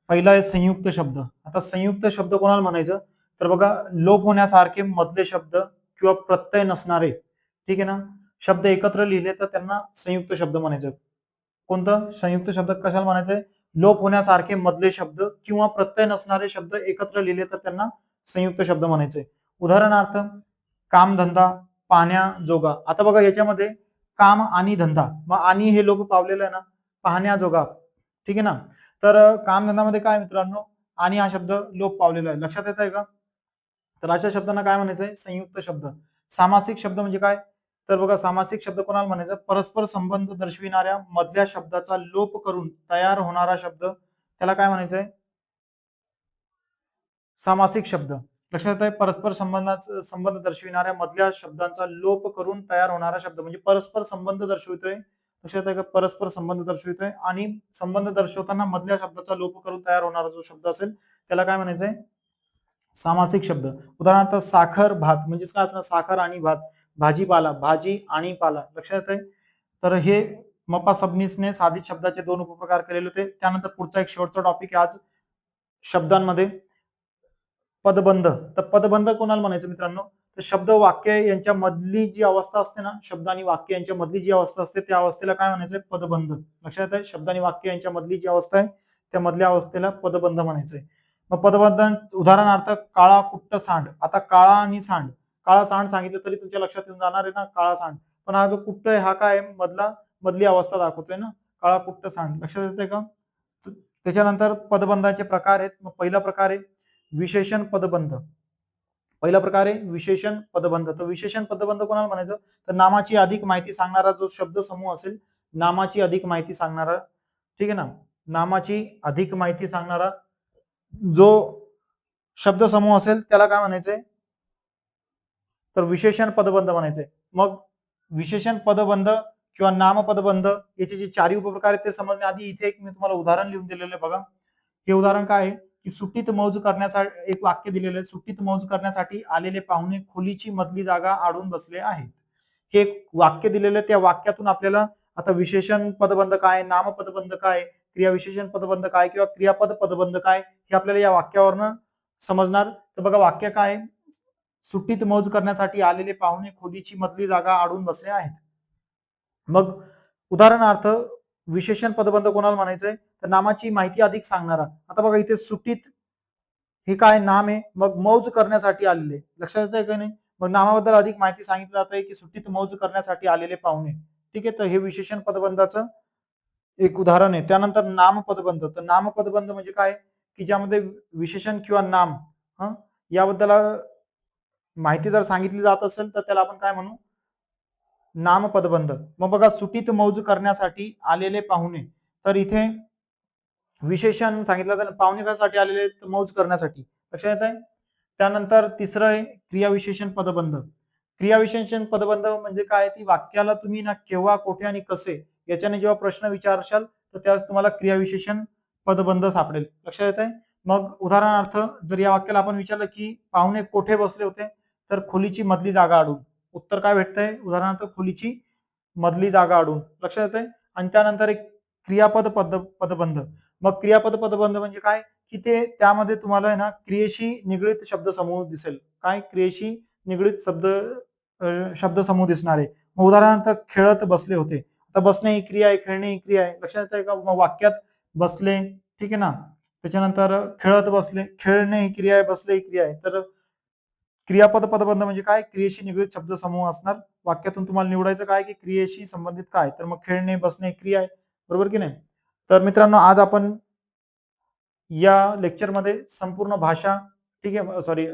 पहिला आहे संयुक्त शब्द. आता संयुक्त शब्द कोणाला म्हणायचं, तर बघा लोप होण्यासारखे मधले शब्द किंवा प्रत्यय नसणारे, ठीक आहे ना, शब्द एकत्र लिहिले तर त्यांना संयुक्त शब्द म्हणायचं. कोणतं संयुक्त शब्द कशाला म्हणायचंय, लोप होण्यासारखे मधले शब्द किंवा प्रत्यय नसणारे शब्द एकत्र लिहिले तर त्यांना संयुक्त शब्द म्हणायचे. उदाहरणार्थ कामधंदा, पाहण्याजोगा. आता बघा याच्यामध्ये काम आणि धंदा, मग आणि हे लोक पावलेलं आहे ना, पाहण्याजोगा. ठीक आहे ना, तर कामधंदामध्ये काय मित्रांनो, आणि हा शब्द लोप पावलेला आहे, लक्षात येत आहे का. तर अशा शब्दांना काय म्हणायचंय, संयुक्त शब्द. सामासिक शब्द म्हणजे काय, तर बघा सामासिक शब्द कोणाला म्हणायचं, परस्पर संबंध दर्शविणाऱ्या मधल्या शब्दाचा लोप करून तयार होणारा शब्द, त्याला काय म्हणायचंय, सामासिक शब्द. लक्षात आहे, परस्पर संबंध दर्शविणाऱ्या मधल्या शब्दांचा लोप करून तयार होणारा शब्द म्हणजे परस्पर संबंध दर्शवितोय. लक्षात आहे का, परस्पर संबंध दर्शवितोय आणि संबंध दर्शवताना मधल्या शब्दाचा लोप करून तयार होणारा जो शब्द असेल त्याला काय म्हणायचंय, सामासिक शब्द उदाहरणार्थ साखर भात म्हणजेच काय असणार साखर आणि भात, भाजीपाला भाजी आणि पाला, लक्षात येतंय. तर हे मप्पा सबनीसने साधित शब्दाचे 2 उपप्रकार केलेले होते. त्यानंतर पुढचा एक शेवटचा टॉपिक आहे आज शब्दांमध्ये पदबंध. तर पदबंध कोणाला म्हणायचं मित्रांनो, तर शब्द वाक्य यांच्या मधली जी अवस्था असते ना, शब्द आणि वाक्य यांच्या मधली जी अवस्था असते त्या अवस्थेला काय म्हणायचंय पदबंध. लक्षात आहे शब्द आणि वाक्य यांच्या मधली जी अवस्था आहे त्या मधल्या अवस्थेला पदबंध म्हणायचंय. मग पदबंध उदाहरणार्थ काळा कुट्ट सांड. आता काळा आणि सांड, काळा सांड सांगितलं तरी तुमच्या लक्षात येऊन जाणार आहे ना काळा सांड. पण हा जो कुट्ट आहे हा काय आहे मधली अवस्था दाखवतोय ना, काळा कुट्ट सांड. लक्षात येतंय का? त्याच्यानंतर पदबंधाचे प्रकार आहेत. मग पहिला प्रकार आहे विशेषण पदबंध. पहिला प्रकार आहे विशेषण पदबंध. तर विशेषण पदबंध कोणाला म्हणायचं, तर नामाची अधिक माहिती सांगणारा जो शब्द समूह असेल, नामाची अधिक माहिती सांगणारा, ठीक आहे ना, नामाची अधिक माहिती सांगणारा जो शब्द समूह असेल त्याला काय म्हणायचंय, तर विशेषण पदबंध म्हणायचंय. मग विशेषण पदबंध किंवा नाम पदबंध याचे जे चारही उपप्रकार आहेत ते समजण्याआधी इथे एक मी तुम्हाला उदाहरण लिहून दिलेलं आहे बघा. हे उदाहरण काय आहे की सुट्टीत मौज करण्यासाठी एक वाक्य दिलेलं आहे, सुट्टीत मौज करण्यासाठी आलेले पाहुणे खोलीची मधली जागा आडून बसले आहेत. हे एक वाक्य दिलेलं आहे. त्या वाक्यातून आपल्याला आता विशेषण पदबंध काय, नाम पदबंध काय, क्रियाविशेषण पदबंध काय किंवा क्रियापद पदबंध काय हे आपल्याला या वाक्यावरनं समजणार. तर बघा वाक्य काय, सुट्टीत मौज करण्यासाठी आलेले पाहुणे खोलीची मधली जागा आडून बसले आहेत. मग उदाहरणार्थ विशेषण पदबंध कोणाला म्हणायचंय, तर नामाची माहिती अधिक सांगणारा. आता बघा इथे सुट्टीत हे काय नाम आहे, मग मौज करण्यासाठी आलेले, लक्षात येतंय का नाही. मग नामाबद्दल अधिक माहिती सांगितलं जाते की सुट्टीत मौज करण्यासाठी आलेले पाहुणे, ठीक आहे. तर हे विशेषण पदबंधाचं एक उदाहरण आहे. त्यानंतर नाम पदबंध. तर नाम पदबंध म्हणजे काय, की ज्यामध्ये विशेषण किंवा नाम याबद्दल माहिती जर सांगितली जात असेल तर त्याला आपण काय म्हणू, नाम पदबंध. मग बघा सुट्टीत मौज करण्यासाठी आलेले पाहुणे, तर इथे विशेषण सांगितलं तर पाहुणे कशासाठी आलेले, मौज करण्यासाठी, लक्षात येत आहे. त्यानंतर तिसरं आहे क्रियाविशेषण पदबंध. क्रियाविशेषण पदबंध म्हणजे काय, ती वाक्याला तुम्ही ना केव्हा कुठे आणि कसे याच्याने जेव्हा प्रश्न विचारशाल तर त्यावेळेस तुम्हाला क्रियाविशेषण पदबंध सापडेल, लक्षात येत आहे. मग उदाहरणार्थ जर या वाक्याला आपण विचारलं की पाहुणे कोठे बसले होते, तर खोलीची मधली जागा अडून, उत्तर काय भेटतंय, उदाहरणार्थ खोलीची मधली जागा अडून, लक्षात येतंय. आणि त्यानंतर एक क्रियापद पदबंध. मग क्रियापद पदबंध म्हणजे काय, की ते त्यामध्ये तुम्हाला आहे ना क्रियेशी निगडित शब्द समूह दिसेल. काय, क्रियेशी निगडित शब्द समूह दिसणार आहे. मग उदाहरणार्थ खेळत बसले होते. आता बसणे ही क्रिया आहे, खेळणे ही क्रिया आहे, लक्षात येतंय का. मग वाक्यात बसले, ठीक आहे ना, त्याच्यानंतर खेळत बसले, खेळणे ही क्रिया आहे, बसले ही क्रिया आहे. तर क्रियापद पदबंध म्हणजे काय, क्रियेशी निगडित शब्दसमूह असणार. वाक्यातून तुम्हाला निवडायचं काय, की क्रियेशी संबंधित काय, तर मग खेळणे बसणे क्रिया आहे, बरोबर की नाही. तर मित्रांनो आज आपण या लेक्चरमध्ये संपूर्ण भाषा, ठीक आहे, सॉरी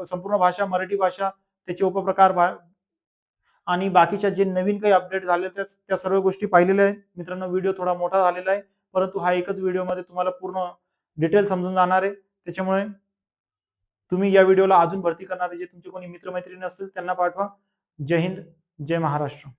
संपूर्ण भाषा, मराठी भाषा, त्याचे उपप्रकार आणि बाकीच्या जे नवीन काही अपडेट झाले त्या सर्व गोष्टी पाहिलेल्या आहेत. मित्रांनो व्हिडिओ थोडा मोठा झालेला आहे, परंतु हा एकच व्हिडिओमध्ये तुम्हाला पूर्ण डिटेल समजून जाणार आहे. त्याच्यामुळे तुम्ही या व्हिडिओला अजून भरती करणारे जे तुमचे कोणी मित्रमैत्रिणी असतील त्यांना पाठवा. जय हिंद, जय महाराष्ट्र.